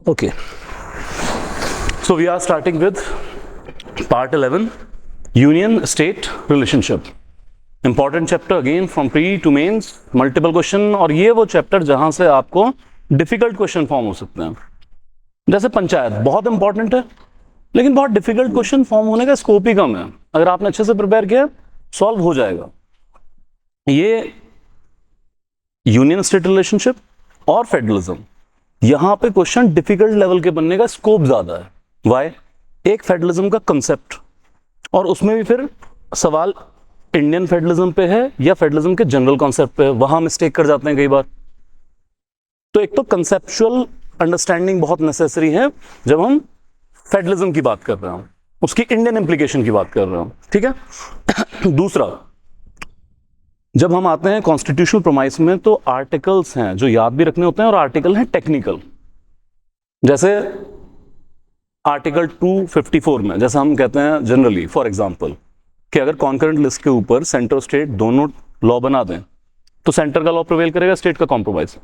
Okay, so we are starting with part 11, Union State Relationship. Important chapter again from pre to mains, multiple question, और ये वो chapter जहां से आपको difficult question form हो सकते हैं. जैसे पंचायत बहुत इंपॉर्टेंट है, लेकिन बहुत डिफिकल्ट क्वेश्चन फॉर्म होने का स्कोप ही कम है. अगर आपने अच्छे से प्रिपेयर किया सॉल्व हो जाएगा. ये यूनियन स्टेट रिलेशनशिप और फेडरलिज्म, यहां पे क्वेश्चन डिफिकल्ट लेवल के बनने का स्कोप ज्यादा है. वाई? एक फेडरलिज्म का कंसेप्ट, और उसमें भी फिर सवाल इंडियन फेडरलिज्म पे है या फेडरलिज्म के जनरल कॉन्सेप्ट पे है, वहां मिस्टेक कर जाते हैं कई बार. तो एक तो कंसेप्चुअल अंडरस्टैंडिंग बहुत नेसेसरी है जब हम फेडरलिज्म की बात कर रहे हैं, उसकी इंडियन इंप्लीकेशन की बात कर रहे हैं. ठीक है. दूसरा, जब हम आते हैं कॉन्स्टिट्यूशनल प्रोमाइस में, तो आर्टिकल्स हैं जो याद भी रखने होते हैं और आर्टिकल हैं टेक्निकल. जैसे आर्टिकल 254 में जैसा हम कहते हैं जनरली, फॉर एग्जांपल, कि अगर कॉन्करेंट लिस्ट के ऊपर सेंटर और स्टेट दोनों लॉ बना दें तो सेंटर का लॉ प्रिवेल करेगा, स्टेट का कॉम्प्रोमाइज.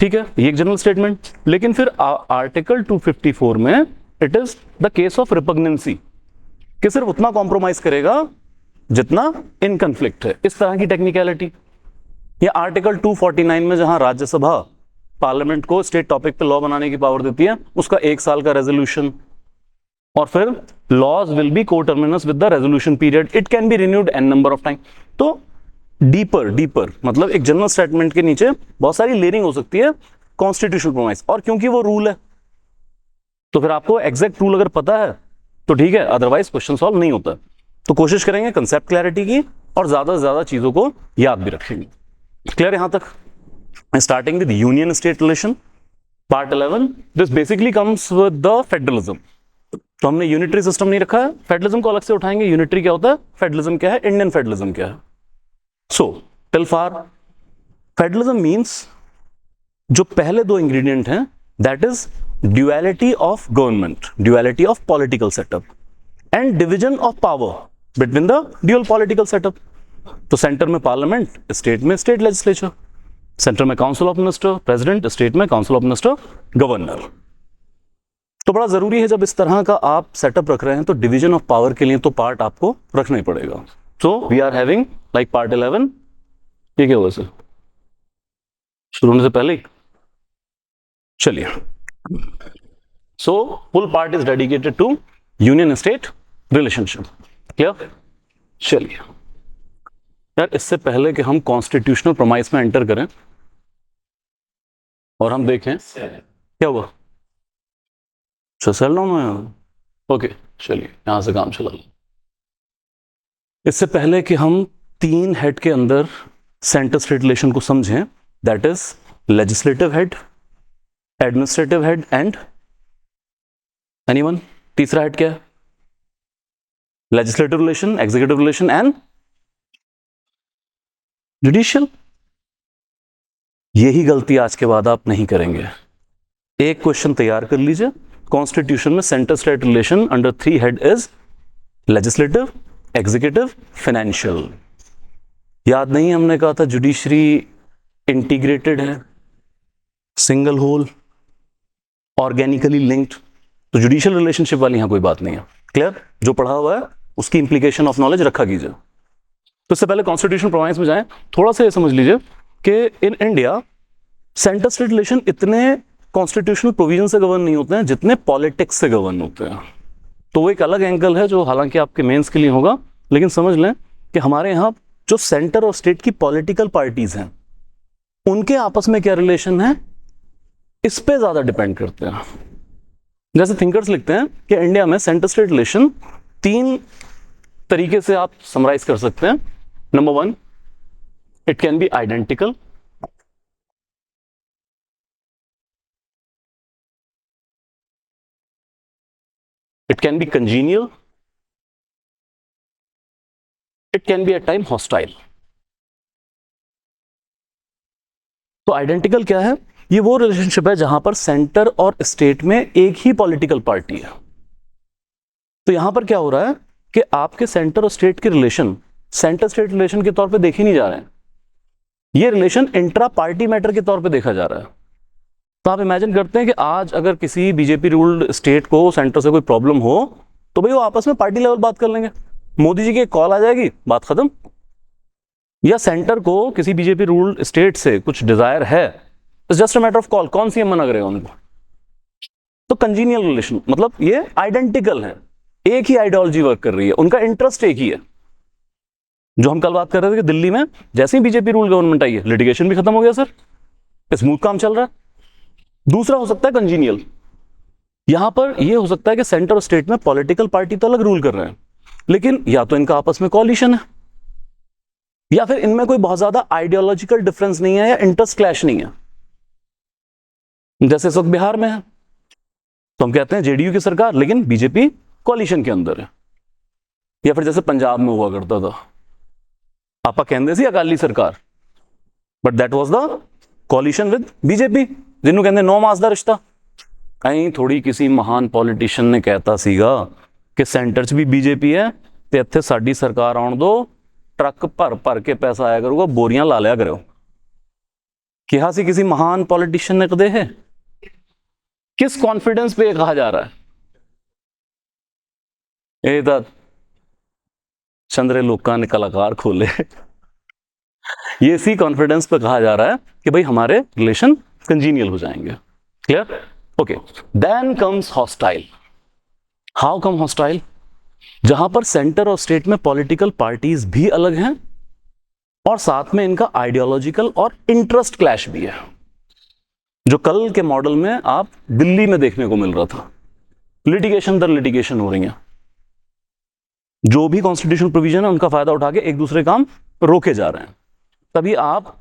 ठीक है, ये एक जनरल स्टेटमेंट. लेकिन फिर आर्टिकल 254 में it is the case of repugnancy, कि सिर्फ उतना कॉम्प्रोमाइज करेगा जितना इन कंफ्लिक्ट है. इस तरह की टेक्निकलिटी. या आर्टिकल 249 में जहां राज्यसभा पार्लियामेंट को स्टेट टॉपिक पे लॉ बनाने की पावर देती है, उसका 1 साल का रेजोल्यूशन, और फिर laws will be coterminous with the resolution period, it can be renewed n number of time. तो डीपर मतलब एक जनरल स्टेटमेंट के नीचे बहुत सारी लेयरिंग हो सकती है कॉन्स्टिट्यूशनल प्रोमाइस. और क्योंकि वो रूल है तो फिर आपको एग्जैक्ट रूल अगर पता है तो ठीक है, अदरवाइज क्वेश्चन सॉल्व नहीं होता. तो कोशिश करेंगे कंसेप्ट क्लैरिटी की और ज्यादा से ज्यादा चीजों को याद भी रखेंगे. क्लियर यहां तक? Starting with union state relation, part 11. This basically comes with the federalism. तो हमने यूनिटरी सिस्टम नहीं रखा है, फेडरलिज्म को अलग से उठाएंगे. यूनिटरी क्या होता है, फेडरलिज्म क्या है, इंडियन फेडरलिज्म क्या है. सो टिल फार, फेडरलिज्म मीन्स जो पहले दो इंग्रेडिएंट हैं, that is duality of government, duality of political setup, and division of power between the dual political setup. तो सेंटर में पार्लियामेंट, स्टेट में स्टेट लेजिस्लेचर. सेंटर में council of minister president, state में council of minister governor. तो बड़ा जरूरी है जब इस तरह का आप सेटअप रख रहे हैं तो डिवीजन ऑफ पावर के लिए तो पार्ट आपको रखना ही पड़ेगा. So we are having like part 11. ये क्या हुआ सर, शुरू होने से पहले ही? चलिए. So full part is dedicated to union state relationship. Clear? चलिए यार, इससे पहले कि हम कॉन्स्टिट्यूशनल प्रोमाइस में एंटर करें और हम देखें क्या हुआ. सेल डाउन हुआ. ओके, चलिए यहां से काम चला. इससे पहले कि हम 3 हेड के अंदर सेंटर स्टेट रिलेशन को समझें, that is legislative head, administrative head and anyone. तीसरा हेड क्या है? Legislative relation, executive relation and judicial. यही गलती आज के बाद आप नहीं करेंगे. एक क्वेश्चन तैयार कर लीजिए. कॉन्स्टिट्यूशन में centre state relation under 3 head is legislative, executive, financial. याद नहीं, हमने कहा था जुडिशरी इंटीग्रेटेड है, सिंगल होल, ऑर्गेनिकली लिंक्ड. तो जुडिशियल रिलेशनशिप वाली यहां कोई बात नहीं है. क्लियर? जो पढ़ा हुआ है उसकी इंप्लीकेशन ऑफ नॉलेज रखा कीजिए. तो इससे पहले कॉन्स्टिट्यूशनल प्रोमाइस में जाएं, थोड़ा सा ये समझ लीजिए कि in India centre state relation इतने कॉन्स्टिट्यूशनल प्रोविजन से गवर्न नहीं होते हैं जितने पॉलिटिक्स से गवर्न होते हैं. तो वो एक अलग एंगल है जो हालांकि आपके मेंस के लिए होगा, लेकिन समझ लें कि हमारे यहाँ जो सेंटर और स्टेट की पॉलिटिकल पार्टीज हैं उनके आपस में क्या रिलेशन है, इस पे ज्यादा डिपेंड करते हैं. जैसे थिंकर्स लिखते हैं कि इंडिया में सेंटर स्टेट रिलेशन 3 तरीके से आप समराइज कर सकते हैं. Number 1, it can be identical. It can be congenial. It can be at time hostile. तो आइडेंटिकल क्या है? ये वो रिलेशनशिप है जहां पर सेंटर और स्टेट में एक ही पॉलिटिकल पार्टी है. तो यहां पर क्या हो रहा है कि आपके सेंटर और स्टेट के रिलेशन सेंटर स्टेट रिलेशन के तौर पे देखे नहीं जा रहे हैं. ये रिलेशन इंट्रा पार्टी मैटर के तौर पे देखा जा रहा है. तो आप इमेजिन करते हैं कि आज अगर किसी बीजेपी रूल्ड स्टेट को सेंटर से कोई प्रॉब्लम हो तो भाई वो आपस में पार्टी लेवल बात कर लेंगे, मोदी जी की एक कॉल आ जाएगी, बात खत्म। या सेंटर को किसी बीजेपी रूल्ड स्टेट से कुछ डिजायर है, it's just a matter of call, कौन सी मना करेगा उनको। तो कंजीनियल रिलेशन मतलब ये आइडेंटिकल है, एक ही आइडियोलॉजी वर्क कर रही है, उनका इंटरेस्ट एक ही है। जो हम कल बात कर रहे थे कि दिल्ली में जैसे ही बीजेपी रूल गवर्नमेंट आई है, लिटिगेशन भी खत्म हो गया सर, स्मूथ काम चल रहा है। दूसरा हो सकता है कंजीनियल, यहां पर यह हो सकता है कि सेंटर और स्टेट में पॉलिटिकल पार्टी तो अलग रूल कर रहे हैं, लेकिन या तो इनका आपस में कोलिशन है, या फिर इनमें कोई बहुत ज्यादा आइडियोलॉजिकल डिफरेंस नहीं है या इंटरेस्ट क्लैश नहीं है। जैसे इस वक्त बिहार में है तो हम कहते हैं जेडीयू की सरकार, लेकिन बीजेपी कोलिशन के अंदर है। या फिर जैसे पंजाब में हुआ करता था, आपा कहते सी अकाली सरकार, but that was the coalition with BJP, जिन्हों कहते 9 मास का रिश्ता। कहीं थोड़ी किसी महान पॉलिटिशियन ने कहता सीगा कि सेंटर च भी बीजेपी है ते इत्थे साडी सरकार आउण दो, ट्रक भर भर के पैसा आया करूगा, बोरियां ला लिया करो। कहा सी किसी महान पॉलिटिशियन ने कदे है? किस कॉन्फिडेंस पे कहा जा रहा है? ये तो चंद्रे लोका ने कलाकार खोले। ये इसी कॉन्फिडेंस पे कहा जा रहा है कि भाई हमारे रिलेशन कंजीनियल हो जाएंगे। Clear? Okay, then comes hostile. How come hostile? जहां पर सेंटर और स्टेट में पॉलिटिकल पार्टीज भी अलग हैं और साथ में इनका आइडियोलॉजिकल और इंटरेस्ट क्लैश भी है, जो कल के मॉडल में आप दिल्ली में देखने को मिल रहा था। लिटिगेशन दर लिटिगेशन हो रही है, जो भी कॉन्स्टिट्यूशनल प्रोविजन है उनका फायदा उठा के एक दूसरे काम रोके जा रहे हैं। तभी आप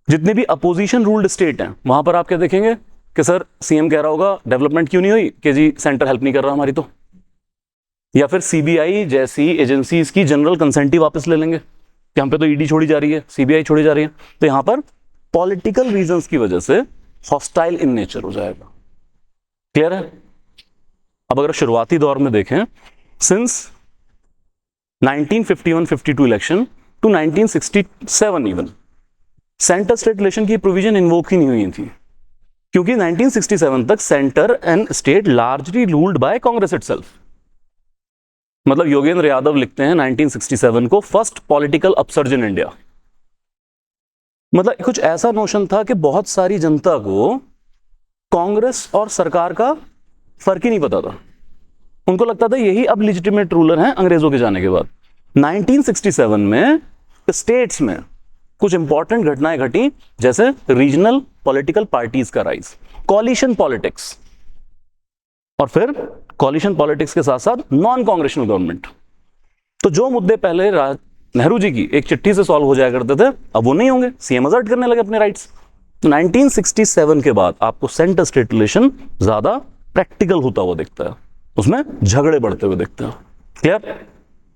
जितने भी अपोजिशन रूल्ड स्टेट हैं वहां पर आप क्या देखेंगे कि सर सीएम कह रहा होगा डेवलपमेंट क्यों नहीं हुई, कि जी सेंटर हेल्प नहीं कर रहा हमारी, तो या फिर सीबीआई जैसी एजेंसीज की जनरल कंसेंट ही वापस ले लेंगे कि हम पे तो ईडी छोड़ी जा रही है, सीबीआई छोड़ी जा रही है। तो यहां पर पॉलिटिकल रीजंस की वजह से हॉस्टाइल इन नेचर हो जाएगा। क्लियर है? अब अगर शुरुआती दौर में देखें, since 1951-52 election to 1967 even, centre state relation की प्रोविजन इन्वोक ही नहीं हुई थी, क्योंकि 1967 तक centre and state largely ruled by Congress itself. मतलब योगेंद्र यादव लिखते हैं 1967 को first political upsurge in India. मतलब कुछ ऐसा नोशन था कि बहुत सारी जनता को कांग्रेस और सरकार का फर्क ही नहीं पता था, उनको लगता था यही अब लेजिटिमेट रूलर हैं अंग्रेजों के जाने के बाद। 1967 में स्टेट्स में कुछ इंपॉर्टेंट घटनाएं घटी, जैसे रीजनल पॉलिटिकल पार्टीज का राइज, कॉलिशन पॉलिटिक्स, और फिर कॉलिशन पॉलिटिक्स के साथ साथ नॉन कांग्रेशनल गवर्नमेंट। तो जो मुद्दे पहले नेहरू जी की एक चिट्ठी से सॉल्व हो जाया करते थे, अब वो नहीं होंगे, सीएम अजर्ट करने लगे अपने राइट्स। 1967 के बाद आपको सेंटर स्टेट रिलेशन ज्यादा प्रैक्टिकल होता हुआ दिखता है, उसमें झगड़े बढ़ते हुए दिखते हैं। क्लियर?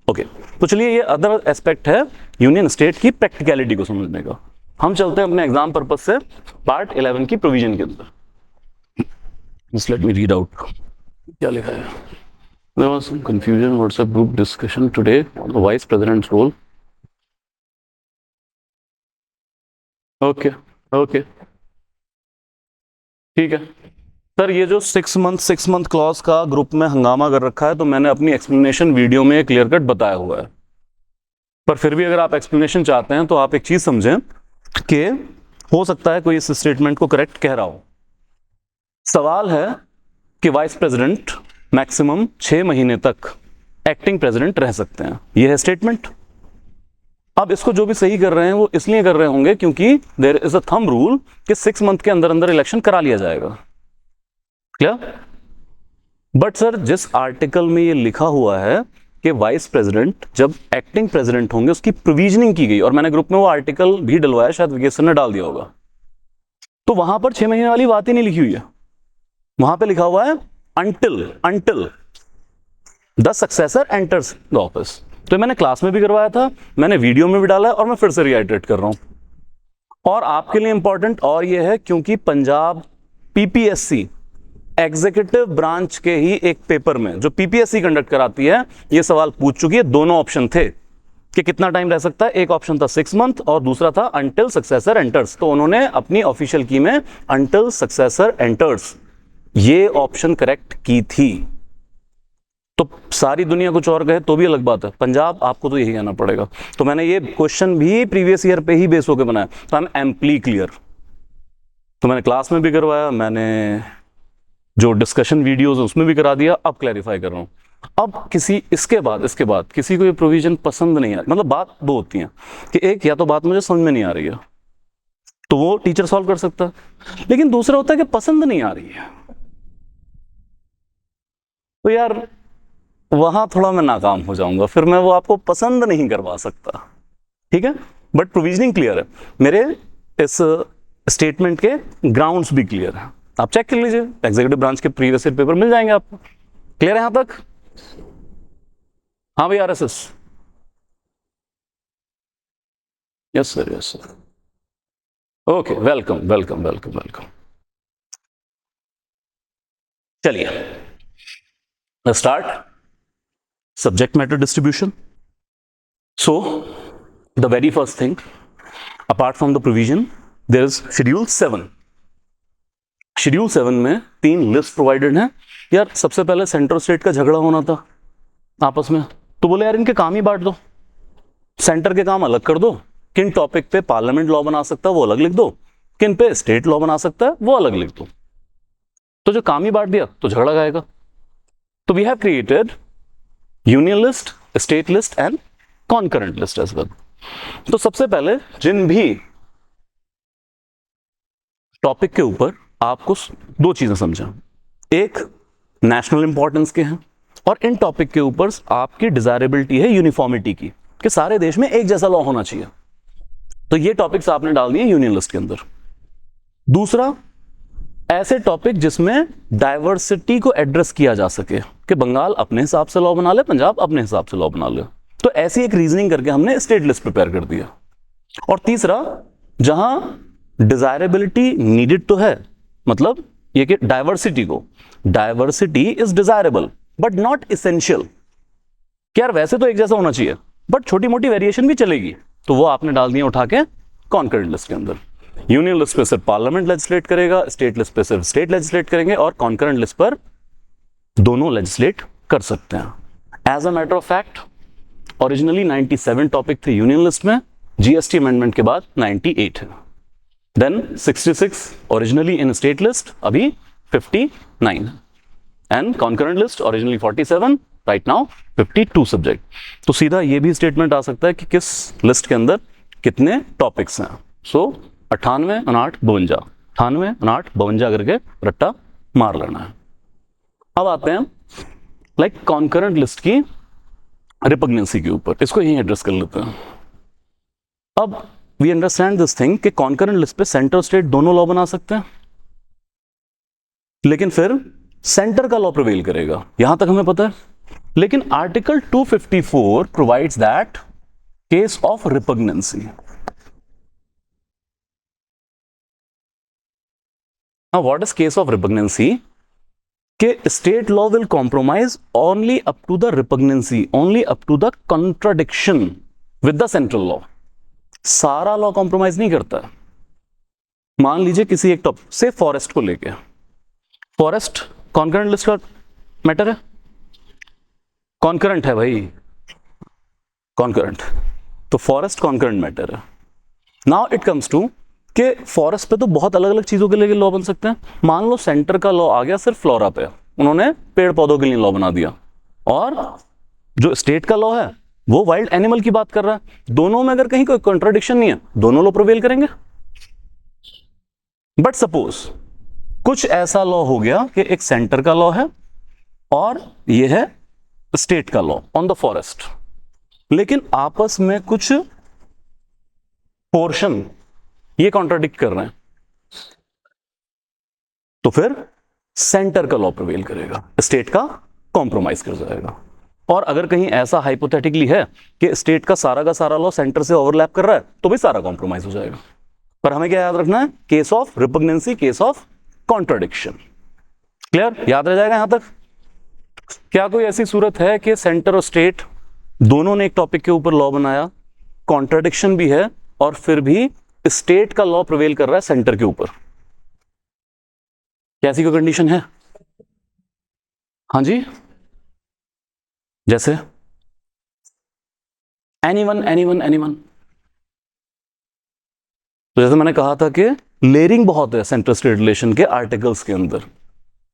ओके, तो चलिए ये अदर एस्पेक्ट है यूनियन स्टेट की प्रैक्टिकलिटी को समझने का। हम चलते हैं अपने एग्जाम पर्पस से पार्ट 11 की प्रोविजन के अंदर। Just let me read out क्या लिखा है। There was some confusion WhatsApp group discussion today on the vice president's role. Okay ठीक है सर। ये जो 6 मंथ क्लॉज का ग्रुप में हंगामा कर रखा है, तो मैंने अपनी एक्सप्लेनेशन वीडियो में क्लियर कट बताया हुआ है, पर फिर भी अगर आप एक्सप्लेनेशन चाहते हैं तो आप एक चीज समझें कि हो सकता है कोई इस स्टेटमेंट को करेक्ट कह रहा हो। सवाल है कि वाइस प्रेसिडेंट मैक्सिमम 6 महीने तक एक्टिंग प्रेसिडेंट रह सकते हैं, यह है स्टेटमेंट। अब इसको जो भी सही कर रहे हैं वो इसलिए कर रहे होंगे क्योंकि there is a thumb rule कि 6 मंथ के अंदर अंदर इलेक्शन करा लिया जाएगा। क्लियर? बट सर जिस आर्टिकल में ये लिखा हुआ है कि वाइस प्रेसिडेंट जब एक्टिंग प्रेसिडेंट होंगे उसकी प्रोविजनिंग की गई, और मैंने ग्रुप में वो आर्टिकल भी डलवाया, शायद विकेश सर ने डाल दिया होगा, तो वहां पर 6 महीने वाली बात ही नहीं लिखी हुई है। वहां पे लिखा हुआ है until the successor enters the office. तो मैंने क्लास में भी करवाया था, मैंने वीडियो में भी डाला है, और मैं फिर से रिआइटरेट कर रहा हूं। और आपके लिए इंपॉर्टेंट और ये है क्योंकि पंजाब पीपीएससी एग्जीक्यूटिव ब्रांच के ही एक पेपर में जो पीपीएससी कंडक्ट कराती है, ये सवाल पूछ चुकी है। दोनों ऑप्शन थे, कि कितना टाइम रह सकता है। एक ऑप्शन था 6 मंथ और दूसरा था अंटिल सक्सेसर एंटर्स, तो उन्होंने अपनी ऑफिशियल की में अंटिल सक्सेसर एंटर्स ये ऑप्शन करेक्ट की थी। तो सारी दुनिया कुछ और कहे तो भी अलग बात है, पंजाब आपको तो यही कहना पड़ेगा। तो मैंने ये क्वेश्चन भी प्रीवियस ईयर पे ही बेस होकर बनाया, तो आई एम एम्पली क्लियर। तो मैंने क्लास में भी करवाया, मैंने जो डिस्कशन वीडियोस उसमें भी करा दिया, अब क्लैरिफाई कर रहा हूँ। अब इसके बाद किसी को ये प्रोविजन पसंद नहीं आ रही, मतलब बात दो होती है कि एक या तो बात मुझे समझ में नहीं आ रही है तो वो टीचर सॉल्व कर सकता है, लेकिन दूसरा होता है कि पसंद नहीं आ रही है, तो यार वहां थोड़ा मैं नाकाम हो जाऊंगा, फिर मैं वो आपको पसंद नहीं करवा सकता, ठीक है। बट प्रोविजनिंग क्लियर है, मेरे इस स्टेटमेंट के ग्राउंड्स भी क्लियर है, आप चेक कर लीजिए, एग्जीक्यूटिव ब्रांच के प्रीवियस ईयर पेपर मिल जाएंगे आपको। क्लियर है यहां तक? हाँ भाई RSS, yes sir, yes sir, okay, welcome welcome welcome welcome. चलिए start subject matter distribution. So the very first thing, apart from the provision, there is schedule 7. Schedule 7 में 3 list provided हैं। यार सबसे पहले सेंटर स्टेट का झगड़ा होना था आपस में, तो बोले यार इनके काम ही बांट दो, सेंटर के काम अलग कर दो, किन टॉपिक पे पार्लियामेंट लॉ बना सकता है वो अलग लिख दो, किन पे स्टेट लॉ बना सकता है वो अलग लिख दो। तो जो काम ही बांट दिया तो झगड़ा गाएगा। तो we have created union list, state list and concurrent list as well. तो सबसे पहले जिन भी टॉपिक के ऊपर आपको 2 चीजें समझा, एक नेशनल इंपॉर्टेंस के हैं और इन टॉपिक के ऊपर आपकी डिजायरेबिलिटी है यूनिफॉर्मिटी की, कि सारे देश में एक जैसा लॉ होना चाहिए, तो ये टॉपिक्स आपने डाल दिए यूनियन लिस्ट के अंदर। दूसरा, ऐसे टॉपिक जिसमें डाइवर्सिटी को एड्रेस किया जा सके, कि बंगाल अपने हिसाब से लॉ बना ले, पंजाब अपने हिसाब से लॉ बना ले, तो ऐसी एक रीजनिंग करके हमने स्टेट लिस्ट प्रिपेयर कर दिया। और तीसरा, जहां डिजायरेबिलिटी नीडेड तो है, मतलब ये कि diversity is desirable but not essential, कि यार वैसे तो एक जैसा होना चाहिए बट छोटी मोटी वेरिएशन भी चलेगी, तो वो आपने डाल दिया उठा के कॉन्करेंट लिस्ट के अंदर। यूनियन लिस्ट पे सिर्फ पार्लियामेंट लेजिस्लेट करेगा, स्टेट लिस्ट पे सिर्फ स्टेट लेजिस्लेट करेंगे, और कॉन्करेंट लिस्ट पर दोनों लेजिस्लेट कर सकते हैं। As a matter of fact originally 97 topic थे यूनियन लिस्ट में, जीएसटी अमेंडमेंट के बाद 98 है, then 66 originally in state list, अभी 59, and concurrent list originally 47, right now 52 subject. तो सीधा ये भी स्टेटमेंट आ सकता है कि किस लिस्ट के अंदर कितने टॉपिक्स हैं। सो 98 और 8 52, 98 और 8 52 करके रट्टा मार लेना है। अब आते हैं लाइक कॉन्करेंट लिस्ट की रिपग्नेंसी के ऊपर, इसको यहीं एड्रेस कर लेते हैं। अब वी अंडरस्टैंड दिस थिंग कि कॉन्करेंट लिस्ट पे सेंटर स्टेट दोनों लॉ बना सकते हैं, लेकिन फिर सेंटर का लॉ प्रिवेल करेगा, यहां तक हमें पता है। लेकिन article 254 provides that case of repugnancy. Now what is case of repugnancy? कि state law will compromise only up to the repugnancy, only up to the contradiction with the central law. सारा law compromise नहीं करता है। मान लीजिए किसी एक topic से फॉरेस्ट को लेके, फॉरेस्ट कॉन्करेंट लिस्ट का मैटर है, कॉन्करेंट है भाई, कॉन्करेंट, तो फॉरेस्ट कॉन्करेंट मैटर है। नाउ इट कम्स टू कि फॉरेस्ट पे तो बहुत अलग अलग चीजों के लिए लॉ बन सकते हैं। मान लो सेंटर का लॉ आ गया सिर्फ फ्लोरा पे, उन्होंने पेड़ पौधों के लिए लॉ बना दिया, और जो स्टेट का लॉ है वो वाइल्ड एनिमल की बात कर रहा है। दोनों में अगर कहीं कोई कॉन्ट्राडिक्शन नहीं है, दोनों लॉ प्रिवेल करेंगे। बट सपोज कुछ ऐसा लॉ हो गया कि एक सेंटर का लॉ है और ये है स्टेट का लॉ ऑन द फॉरेस्ट, लेकिन आपस में कुछ पोर्शन ये कॉन्ट्राडिक्ट कर रहे हैं, तो फिर सेंटर का लॉ प्रिवेल करेगा, स्टेट का कॉम्प्रोमाइज कर जाएगा। और अगर कहीं ऐसा हाइपोथेटिकली है कि स्टेट का सारा लॉ सेंटर से ओवरलैप कर रहा है, तो भी सारा कॉम्प्रोमाइज हो जाएगा। पर हमें क्या याद रखना है? Case of repugnancy, case of contradiction. Clear? याद रह जाएगा यहां तक? क्या कोई ऐसी सूरत है कि सेंटर और स्टेट दोनों ने एक टॉपिक के ऊपर लॉ बनाया, कॉन्ट्राडिक्शन भी है और फिर भी स्टेट का लॉ प्रिवेल कर रहा है सेंटर के ऊपर। कैसी कोई कंडीशन है? हाँ जी, जैसे एनीवन एनीवन एनीवन। तो जैसे मैंने कहा था कि लेयरिंग बहुत है सेंटर स्टेट रिलेशन के आर्टिकल्स के अंदर,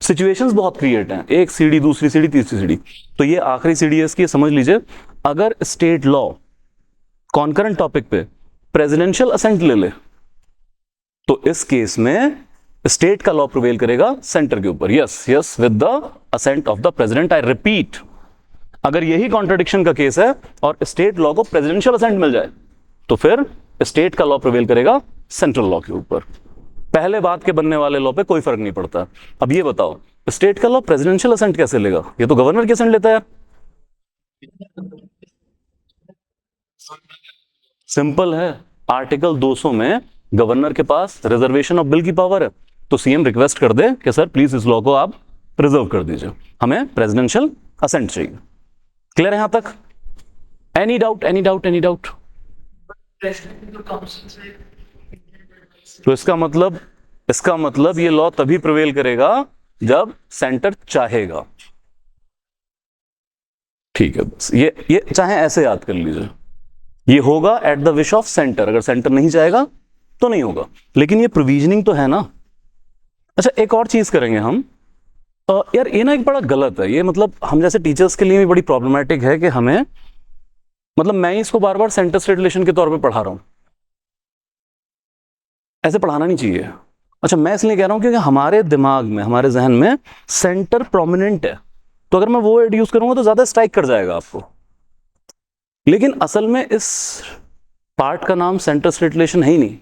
सिचुएशंस बहुत क्रिएट हैं, एक सीढ़ी, दूसरी सीढ़ी, तीसरी सीढ़ी। तो ये आखिरी सीढ़ी है इसकी, समझ लीजिए। अगर स्टेट लॉ कॉन्करेंट टॉपिक पे प्रेसिडेंशियल असेंट ले ले तो इस केस में स्टेट का लॉ प्रिवेल करेगा सेंटर के ऊपर। Yes yes, with the assent of the president. I repeat, अगर यही कॉन्ट्रडिक्शन का केस है और स्टेट लॉ को प्रेसिडेंशियल असेंट मिल जाए तो फिर स्टेट का लॉ प्रिवेल करेगा सेंट्रल लॉ के ऊपर। पहले बात के बनने वाले लॉ पे कोई फर्क नहीं पड़ता। अब ये बताओ, स्टेट का लॉ प्रेसिडेंशियल असेंट कैसे लेगा? ये तो गवर्नर की असेंट लेता है। सिंपल है, आर्टिकल 200 में गवर्नर के पास रिजर्वेशन ऑफ बिल की पावर है, तो सीएम रिक्वेस्ट कर दे कि सर प्लीज इस लॉ को आप प्रिजर्व कर दीजिए, हमें प्रेसिडेंशियल असेंट चाहिए। क्लियर है यहां तक? Any doubt, any doubt, any doubt? तो इसका मतलब ये लॉ तभी प्रिवेल करेगा जब सेंटर चाहेगा। ठीक है, बस ये चाहे ऐसे याद कर लीजिए, ये होगा at the wish of centre. अगर सेंटर नहीं चाहेगा तो नहीं होगा, लेकिन ये प्रोविजनिंग तो है ना। अच्छा, एक और चीज करेंगे हम। यार ये ना एक बड़ा गलत है ये, मतलब हम जैसे टीचर्स के लिए भी बड़ी प्रॉब्लमेटिक है कि हमें, मतलब मैं इसको बार बार सेंटर स्टेट रिलेशन के तौर पे पढ़ा रहा हूं, ऐसे पढ़ाना नहीं चाहिए। अच्छा, मैं इसलिए कह रहा हूं क्योंकि हमारे दिमाग में, हमारे जहन में सेंटर प्रोमिनेंट है, तो अगर मैं वो वर्ड यूज करूंगा तो ज्यादा स्ट्राइक कर जाएगा आपको। लेकिन असल में इस पार्ट का नाम सेंटर स्टेट रिलेशन है ही नहीं,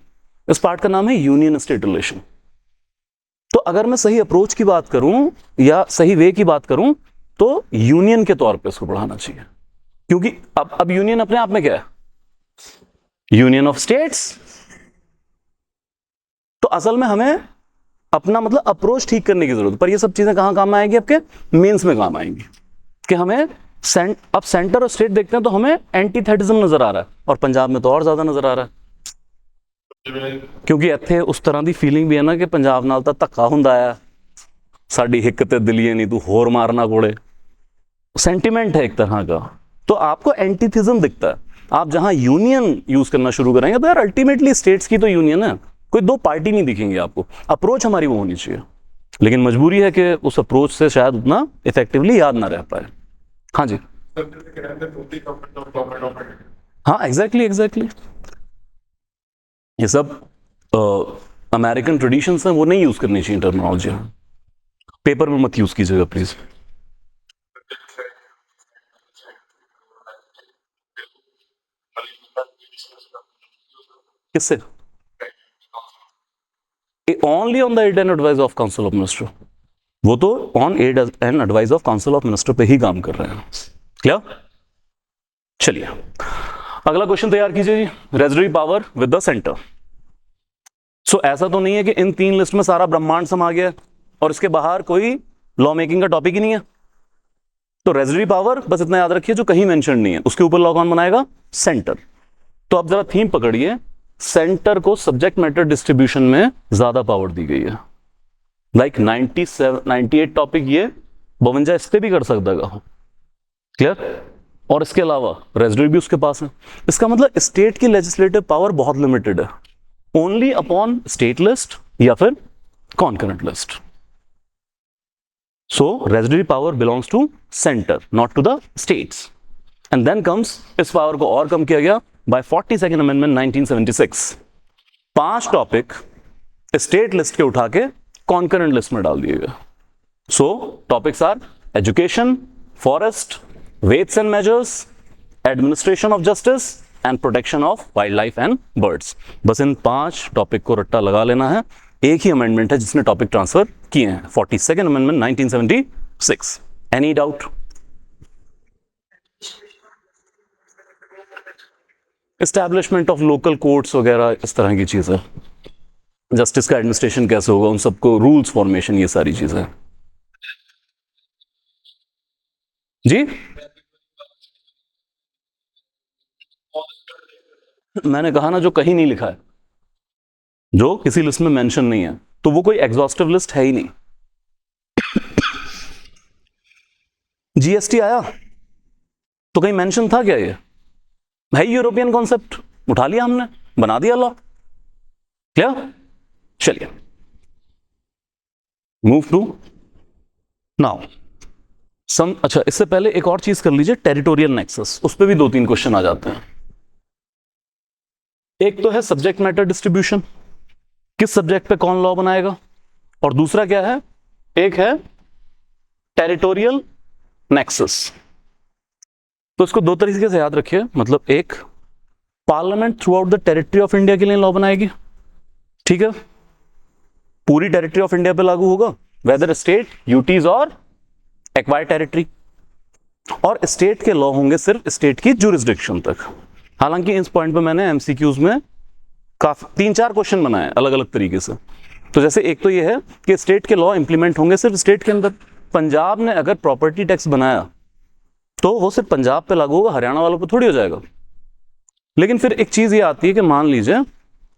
इस पार्ट का नाम है यूनियन स्टेट रिलेशन। तो अगर मैं सही अप्रोच की बात करूं या सही वे की बात करूं तो यूनियन के तौर पे इसको पढ़ाना चाहिए, क्योंकि अब यूनियन अपने आप में क्या है? Union of states. तो असल में हमें अपना मतलब अप्रोच ठीक करने की जरूरत है। पर ये सब चीजें कहां काम आएंगी? आपके मेंस में काम आएंगी कि हमें अब सेंटर और स्टेट देखते हैं तो हमें एंटीथेटिज्म नजर आ रहा है, और पंजाब में तो और ज्यादा नजर आ रहा है, क्योंकि ਇੱਥੇ उस तरह की फीलिंग भी है ना कि पंजाब नाल ਤਾਂ ਧੱਕਾ ਹੁੰਦਾ है, साडी हिक ते दिलिए नहीं तू होर मारना कोड़े, सेंटिमेंट है एक तरह का। तो आपको एंटीथिज्म दिखता है। आप जहां यूनियन यूज करना शुरू करेंगे तो यार अल्टीमेटली स्टेट्स की तो यूनियन है, कोई दो पार्टी नहीं दिखेंगी आपको। अप्रोच हमारी वो होनी चाहिए, लेकिन मजबूरी है कि उस अप्रोच से शायद उतना इफेक्टिवली याद ना रह पाए। हाँ जी, हाँ एग्जैक्टली एग्जैक्टली। ये सब अमेरिकन ट्रेडिशंस हैं, वो नहीं यूज करनी चाहिए टर्मिनोलॉजी। पेपर में मत यूज कीजिएगा प्लीज। किससे? Only on the aid and advice of council of minister. वो तो on aid and advice of council of minister पे ही काम कर रहे हैं। क्लियर? चलिए अगला क्वेश्चन तैयार कीजिए जी। Residuary power with the centre. सो ऐसा तो नहीं है कि इन तीन लिस्ट में सारा ब्रह्मांड समा गया और इसके बाहर कोई लॉ मेकिंग का टॉपिक ही नहीं है। तो रेजिडरी पावर बस इतना याद रखिए, जो कहीं मेंशन नहीं है उसके ऊपर लॉ कौन बनाएगा? सेंटर। तो अब जरा थीम पकड़िए, सेंटर को सब्जेक्ट मैटर डिस्ट्रीब्यूशन में ज्यादा पावर दी गई है। लाइक 98 टॉपिक ये 52 इस पे भी कर सकता है। क्लियर? और इसके अलावा रेजिडरी भी उसके पास है। इसका मतलब स्टेट की लेजिस्लेटिव पावर बहुत लिमिटेड है, ओनली अपॉन स्टेट लिस्ट या फिर concurrent list. So residuary power belongs to centre, not to the states. And then comes, इस पावर को और कम किया गया by 42nd amendment 1976। 5 topic state list के उठा के कॉन्करेंट लिस्ट में डाल दिए गए। So topics are education, forest, weights and measures, administration of justice and protection of wildlife and birds। बस इन 5 टॉपिक को रट्टा लगा लेना है। एक ही अमेंडमेंट है जिसने टॉपिक ट्रांसफर किए हैं, 42nd amendment 1976। Any doubt? Establishment of local courts वगैरह इस तरह की चीज है, जस्टिस का एडमिनिस्ट्रेशन कैसे होगा, उन सबको रूल्स फॉर्मेशन, ये सारी चीजें। जी मैंने कहा ना, जो कहीं नहीं लिखा है, जो किसी लिस्ट में मेंशन नहीं है, तो वो कोई एग्जॉस्टिव लिस्ट है ही नहीं। जीएसटी आया तो कहीं मेंशन था क्या? ये भाई यूरोपियन कॉन्सेप्ट उठा लिया हमने, बना दिया लॉ। क्लियर? चलिए मूव टू नाउ सम। अच्छा, इससे पहले एक और चीज कर लीजिए, टेरिटोरियल नेक्सस, उस पर भी 2-3 क्वेश्चन आ जाते हैं। एक तो है सब्जेक्ट मैटर डिस्ट्रीब्यूशन, किस सब्जेक्ट पे कौन लॉ बनाएगा, और दूसरा क्या है, एक है टेरिटोरियल नेक्सस। तो इसको 2 तरीके से याद रखिए, मतलब एक, parliament through out the territory of India के लिए लॉ बनाएगी, ठीक है, पूरी टेरिटरी ऑफ इंडिया पे लागू होगा, वेदर स्टेट, यूटीज और एक्वायर टेरिटरी, और स्टेट के लॉ होंगे सिर्फ स्टेट की जुरिस्डिक्शन तक। हालांकि इस पॉइंट पे मैंने एमसीक्यूज में काफी 3-4 क्वेश्चन बनाए अलग अलग तरीके से। तो जैसे एक तो ये है कि स्टेट के लॉ इंप्लीमेंट होंगे सिर्फ स्टेट के अंदर। पंजाब ने अगर प्रॉपर्टी टैक्स बनाया तो वो सिर्फ पंजाब पे लागू होगा, हरियाणा वालों पे थोड़ी हो जाएगा। लेकिन फिर एक चीज ये आती है कि मान लीजिए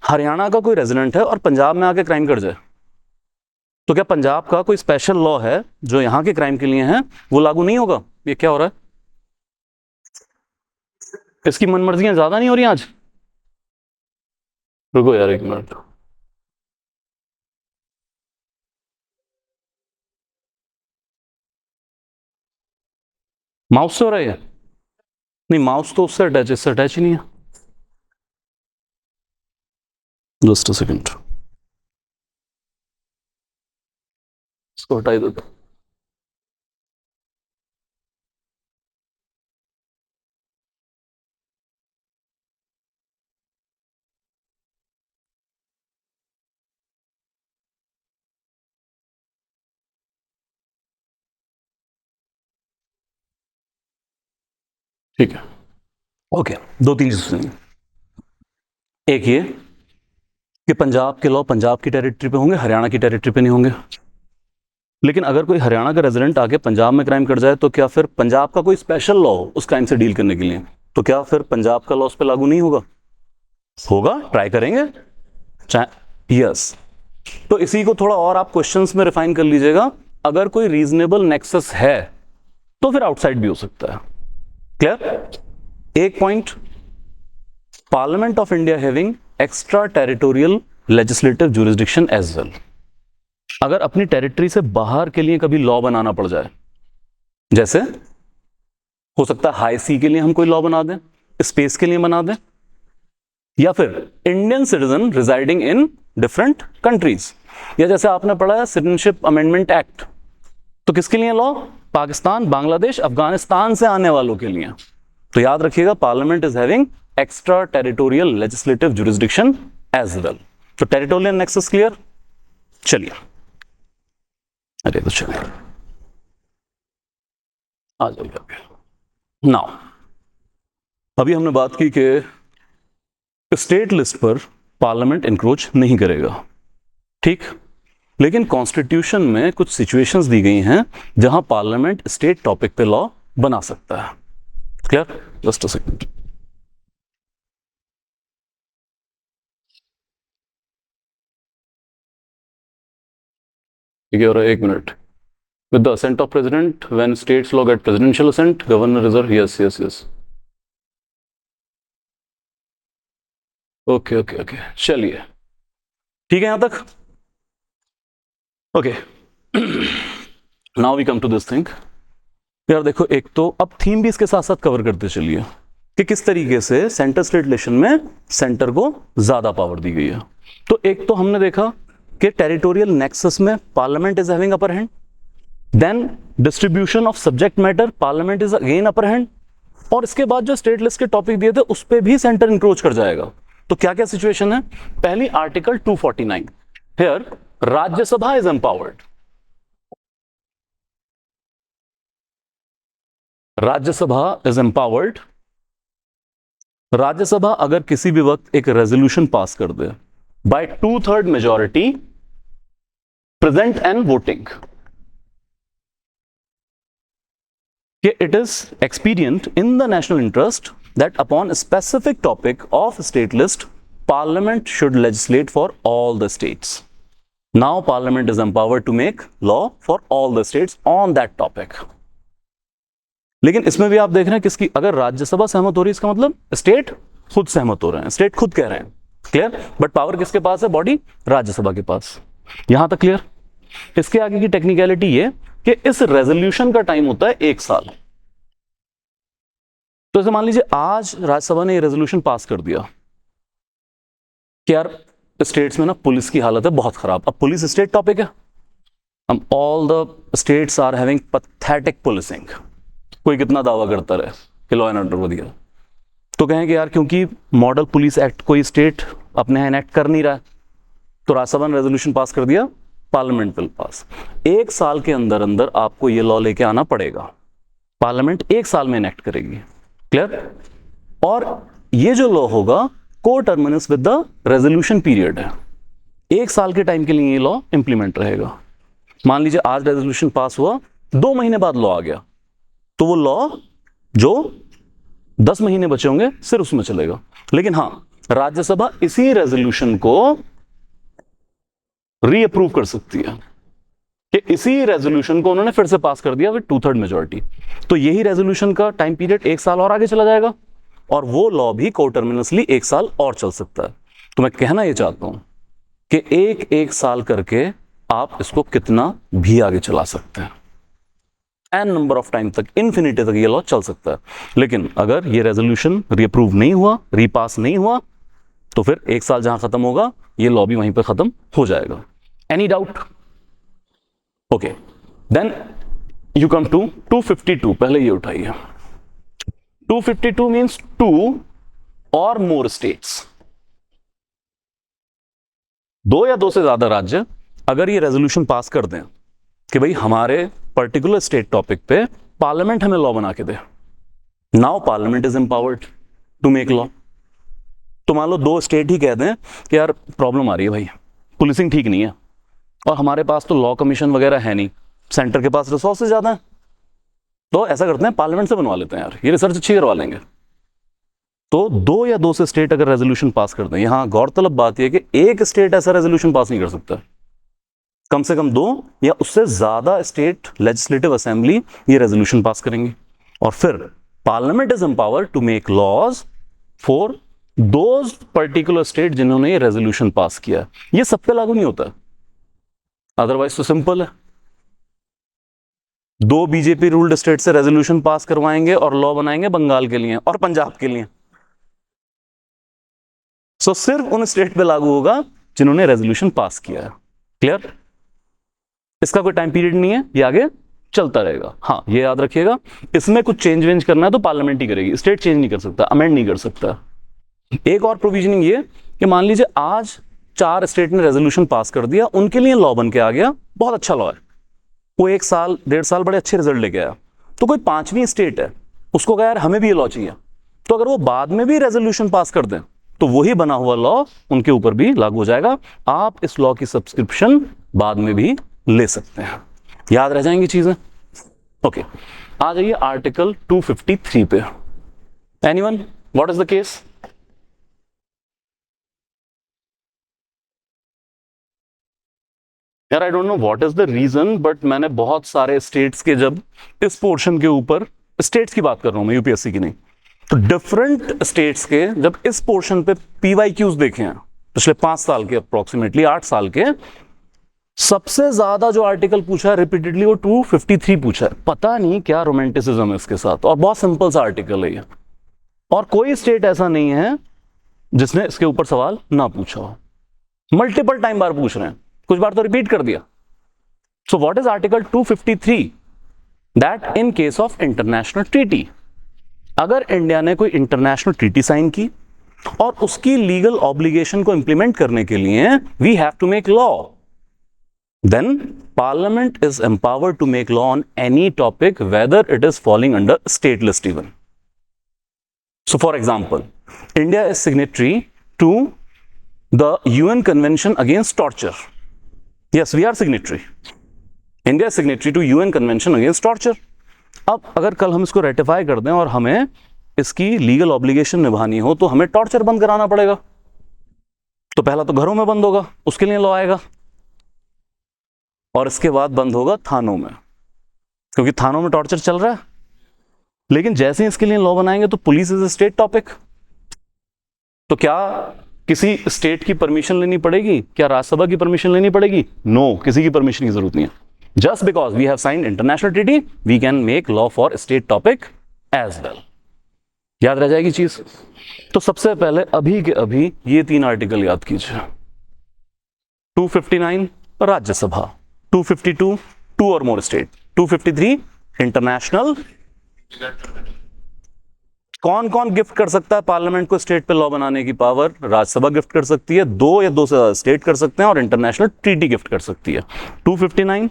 हरियाणा का कोई रेजिडेंट है और पंजाब में आके क्राइम कर जाए, तो क्या पंजाब का कोई स्पेशल लॉ है जो यहां के क्राइम के लिए है, वो लागू नहीं होगा? ये क्या हो रहा है? इसकी मनमर्जियां ज्यादा नहीं हो रही आज? रुको यार 1 मिनट। माउस से हो रहा है? नहीं, माउस तो उससे अटैच, इससे अटैच ही नहीं है। जस्ट अ सेकंड, इसको हटा ही दो। ठीक है, ओके। 2-3 चीजें सुनिए। एक ये कि पंजाब के लॉ पंजाब की टेरिटरी पे होंगे, हरियाणा की टेरिटरी पे नहीं होंगे। लेकिन अगर कोई हरियाणा का रेजिडेंट आके पंजाब में क्राइम कर जाए, तो क्या फिर पंजाब का कोई स्पेशल लॉ हो उस क्राइम से डील करने के लिए, तो क्या फिर पंजाब का लॉ उस पर लागू नहीं होगा? होगा, ट्राई करेंगे। यस। तो इसी को थोड़ा और आप क्वेश्चंस में रिफाइन कर लीजिएगा। अगर कोई रीजनेबल नेक्सस है तो फिर आउटसाइड भी हो सकता है। क्लियर? एक point, parliament of India having extra territorial legislative jurisdiction as well. अगर अपनी टेरिटरी से बाहर के लिए कभी लॉ बनाना पड़ जाए, जैसे हो सकता है हाई सी के लिए हम कोई लॉ बना दें, स्पेस के लिए बना दें, या फिर Indian citizen residing in different countries, या जैसे आपने पढ़ा है सिटीजनशिप अमेंडमेंट एक्ट, तो किसके लिए लॉ? पाकिस्तान, बांग्लादेश, अफगानिस्तान से आने वालों के लिए। तो याद रखिएगा, parliament is having extra territorial legislative jurisdiction as well. तो टेरिटोरियल नेक्सस क्लियर? चलिए, अरे तो चलिए आ जाइए आगे। नाउ अभी हमने बात की कि स्टेट लिस्ट पर पार्लियामेंट इंक्रोच नहीं करेगा, ठीक। लेकिन कॉन्स्टिट्यूशन में कुछ सिचुएशंस दी गई हैं जहां पार्लियामेंट स्टेट टॉपिक पे लॉ बना सकता है। क्लियर? Just a second. ठीक है, और 1 minute. With the assent of president, when states law get presidential assent, governor reserve, yes, yes, yes. Okay okay okay, चलिए ठीक है यहां तक। Okay, now we come to this thing. यार देखो, एक तो अब थीम भी इसके साथ साथ कवर करते चलिए कि किस तरीके से सेंटर स्टेट रिलेशन में सेंटर को ज्यादा पावर दी गई है। तो एक तो हमने देखा कि टेरिटोरियल नेक्सस में parliament is having upper hand, then distribution of subject matter, parliament is again upper hand, और इसके बाद जो स्टेट लिस्ट के टॉपिक दिए थे उस पर भी सेंटर इंक्रोच कर जाएगा। तो क्या क्या सिचुएशन है? पहली, article 249, here Rajya Sabha is empowered. Rajya Sabha is empowered. Rajya Sabha अगर किसी भी वक्त एक रेजोल्यूशन पास कर दे by 2/3 majority present and voting, कि it is expedient in the national interest that upon a specific topic of state list, Parliament should legislate for all the states. Now Parliament is empowered to make law for all the states on that topic. लेकिन इसमें भी आप देख रहे हैं किसकी, अगर राज्यसभा सहमत हो रही है इसका मतलब स्टेट खुद सहमत हो रहे हैं, स्टेट खुद कह रहे हैं, क्लियर। बट पावर किसके पास है, बॉडी राज्यसभा के पास। यहां तक क्लियर। इसके आगे की टेक्निकलिटी ये कि इस रेजोल्यूशन का टाइम होता है 1 साल। तो ऐसे मान लीजिए आज राज्यसभा ने ये रेजोल्यूशन पास कर दिया कि यार स्टेट्स में ना पुलिस की हालत है बहुत खराब। अब पुलिस स्टेट टॉपिक है, अब all the states are having pathetic policing. कोई कितना दावा करता रहे कि लॉ एंड ऑर्डर वगैरह, तो कहें कि यार क्योंकि मॉडल पुलिस एक्ट कोई स्टेट अपने यहाँ एनेक्ट कर नहीं रहा है, तो राज्यसभा ने रेजोल्यूशन पास कर दिया, पार्लियामेंट बिल पास। 1 साल के अंदर अंदर आपको ये लॉ लेके आना पड़ेगा, पार्लियामेंट 1 साल में एनेक्ट करेगी, क्लियर। और ये जो लॉ होगा को terminus with the resolution period है, 1 साल के टाइम के लिए ये लॉ इंप्लीमेंट रहेगा। मान लीजिए आज रेजोल्यूशन पास हुआ, 2 महीने बाद लॉ आ गया, तो वो लॉ जो 10 महीने बचे होंगे सिर्फ उसमें चलेगा। लेकिन हाँ, राज्यसभा इसी रेजोल्यूशन को रीअप्रूव कर सकती है कि इसी रेजोल्यूशन को उन्होंने फिर से पास कर दिया विद 2/3 मेजॉरिटी। तो यही रेजोल्यूशन का टाइम पीरियड 1 साल और आगे चला जाएगा और वो लॉ भी कोटर्मिनसली 1 साल और चल सकता है। तो मैं कहना यह चाहता हूं कि एक साल करके आप इसको कितना भी आगे चला सकते हैं, एन नंबर ऑफ टाइम तक, इन्फिनिटी तक ये लॉ चल सकता है। लेकिन अगर ये रेजोल्यूशन रीअप्रूव नहीं हुआ, रीपास नहीं हुआ, तो फिर 1 साल जहां खत्म होगा ये लॉ भी वहीं पे खत्म हो जाएगा। Any doubt? Okay, then you come to 252। पहले ये उठाइए। 252 मीन्स 2 और मोर स्टेट्स, 2 या 2 से ज्यादा राज्य अगर ये रेजोल्यूशन पास कर दें कि भाई हमारे पर्टिकुलर स्टेट टॉपिक पे पार्लियामेंट हमें लॉ बना के दे, now parliament is empowered to make law. तो मान लो 2 स्टेट ही कह दें कि यार प्रॉब्लम आ रही है भाई, पुलिसिंग ठीक नहीं है और हमारे पास तो लॉ कमीशन वगैरह है नहीं, सेंटर के पास रिसोर्सेज ज्यादा है, तो ऐसा करते हैं पार्लियामेंट से बनवा लेते हैं यार, ये रिसर्च अच्छी करवा लेंगे। तो 2 या 2 से स्टेट अगर रेजोल्यूशन पास कर दें, यहां गौरतलब बात यह कि एक स्टेट ऐसा रेजोल्यूशन पास नहीं कर सकता, कम से कम 2 या उससे ज्यादा स्टेट लेजिस्लेटिव असेंबली ये रेजोल्यूशन पास करेंगे और फिर parliament is empowered to make laws for those particular state जिन्होंने ये रेजोल्यूशन पास किया। ये सब पे लागू नहीं होता, अदरवाइज तो सिंपल है, 2 बीजेपी रूल्ड स्टेट से रेजोल्यूशन पास करवाएंगे और लॉ बनाएंगे बंगाल के लिए और पंजाब के लिए। सो सिर्फ उन स्टेट पे लागू होगा जिन्होंने रेजोल्यूशन पास किया है, क्लियर। इसका कोई टाइम पीरियड नहीं है, ये आगे चलता रहेगा। हाँ, ये याद रखिएगा, इसमें कुछ चेंज वेंज करना है तो पार्लियामेंट ही करेगी, स्टेट चेंज नहीं कर सकता, अमेंड नहीं कर सकता। एक और प्रोविजनिंग ये कि मान लीजिए आज 4 स्टेट ने रेजोल्यूशन पास कर दिया, उनके लिए लॉ बन के आ गया, बहुत अच्छा लॉ है, वो 1 साल 1.5 साल बड़े अच्छे रिजल्ट लेके आया। तो कोई 5वीं स्टेट है, उसको कहा यार हमें भी ये लॉ चाहिए, तो अगर वो बाद में भी रेजोल्यूशन पास कर दें तो वही बना हुआ लॉ उनके ऊपर भी लागू हो जाएगा। आप इस लॉ की सब्सक्रिप्शन बाद में भी ले सकते हैं, याद रह जाएंगी चीजें। ओके, आ जाइए आर्टिकल 253 पे। Anyone, what is the case? यार I don't know what is the reason, but मैंने बहुत सारे स्टेट्स के, जब इस पोर्शन के ऊपर, स्टेट्स की बात कर रहा हूं मैं, यूपीएससी की नहीं, तो डिफरेंट स्टेट्स के जब इस पोर्शन पे पीवाईक्यूज देखे हैं पिछले 5 साल के, अप्रोक्सीमेटली 8 साल के, सबसे ज्यादा जो आर्टिकल पूछा है रिपीटेडली वो 253 पूछा है। पता नहीं क्या रोमांटिसिज्म है इसके साथ, और बहुत सिंपल सा आर्टिकल है ये, और कोई स्टेट ऐसा नहीं है जिसने इसके ऊपर सवाल ना पूछा हो। मल्टीपल टाइम बार पूछ रहे हैं, कुछ बार तो रिपीट कर दिया। So what is article 253? That in case of international treaty, अगर इंडिया ने कोई इंटरनेशनल ट्रीटी साइन की और उसकी लीगल ऑब्लिगेशन को इंप्लीमेंट करने के लिए we have to make law, then parliament is empowered to make law on any topic whether it is falling under state list even. So for example, India is signatory to the UN Convention against torture. Yes, we are signatory. India is signatory to UN Convention against torture. अब अगर कल हम इसको ratify कर दें और हमें इसकी लीगल ऑब्लिगेशन निभानी हो तो हमें टॉर्चर बंद कराना पड़ेगा। तो पहला तो घरों में बंद होगा, उसके लिए लॉ आएगा, और इसके बाद बंद होगा थानों में, क्योंकि थानों में टॉर्चर चल रहा है। लेकिन जैसे ही इसके लिए लॉ बनाएंगे तो police is a state topic, तो क्या किसी स्टेट की परमिशन लेनी पड़ेगी? क्या राज्यसभा की परमिशन लेनी पड़ेगी? नो, किसी की परमिशन की जरूरत नहीं है। Just because we have signed international treaty we can make law for state topic as well. याद रह जाएगी चीज। तो सबसे पहले अभी के अभी ये 3 आर्टिकल याद कीजिए। 259 राज्यसभा, 252 टू और मोर स्टेट, 253 इंटरनेशनल। कौन कौन गिफ्ट कर सकता है पार्लियामेंट को स्टेट पे लॉ बनाने की पावर? राज्यसभा गिफ्ट कर सकती है, 2 या 2 से ज्यादा स्टेट कर सकते हैं, और इंटरनेशनल ट्रीटी गिफ्ट कर सकती है। 259,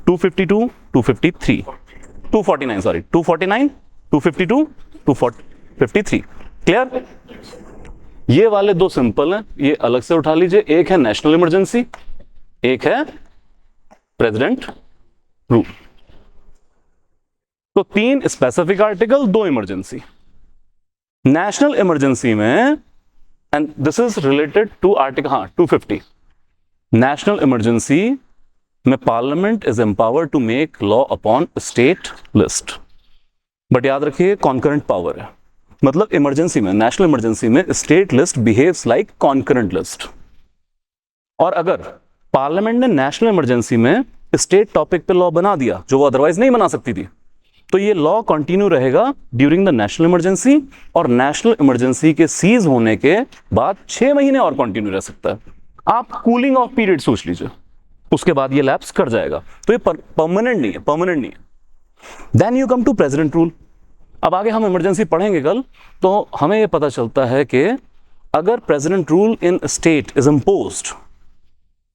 252, 253, 249 सॉरी, 249, 252, 253। क्लियर? ये वाले 2 सिंपल हैं, ये अलग से उठा लीजिए। एक है नेशनल इमरजेंसी, एक है प्रेसिडेंट रूल। तो 3 specific article, 2 emergency. National emergency में, and this is related to article 250, national emergency में parliament is empowered to make law upon state list. But याद रखिए कॉन्करेंट पावर है, मतलब इमरजेंसी में, नेशनल इमरजेंसी में state list behaves like concurrent list. और अगर पार्लियामेंट ने नेशनल इमरजेंसी में स्टेट टॉपिक पे लॉ बना दिया जो वो अदरवाइज नहीं बना सकती थी, तो ये लॉ कंटिन्यू रहेगा ड्यूरिंग द नेशनल इमरजेंसी, और नेशनल इमरजेंसी के सीज होने के बाद 6 महीने और कंटिन्यू रह सकता है। आप कूलिंग ऑफ पीरियड सोच लीजिए, उसके बाद ये लैप्स कर जाएगा। तो ये परमानेंट नहीं है, परमानेंट नहीं है। Then you come to president rule. अब आगे हम इमरजेंसी पढ़ेंगे कल, तो हमें यह पता चलता है कि अगर president rule in state is imposed,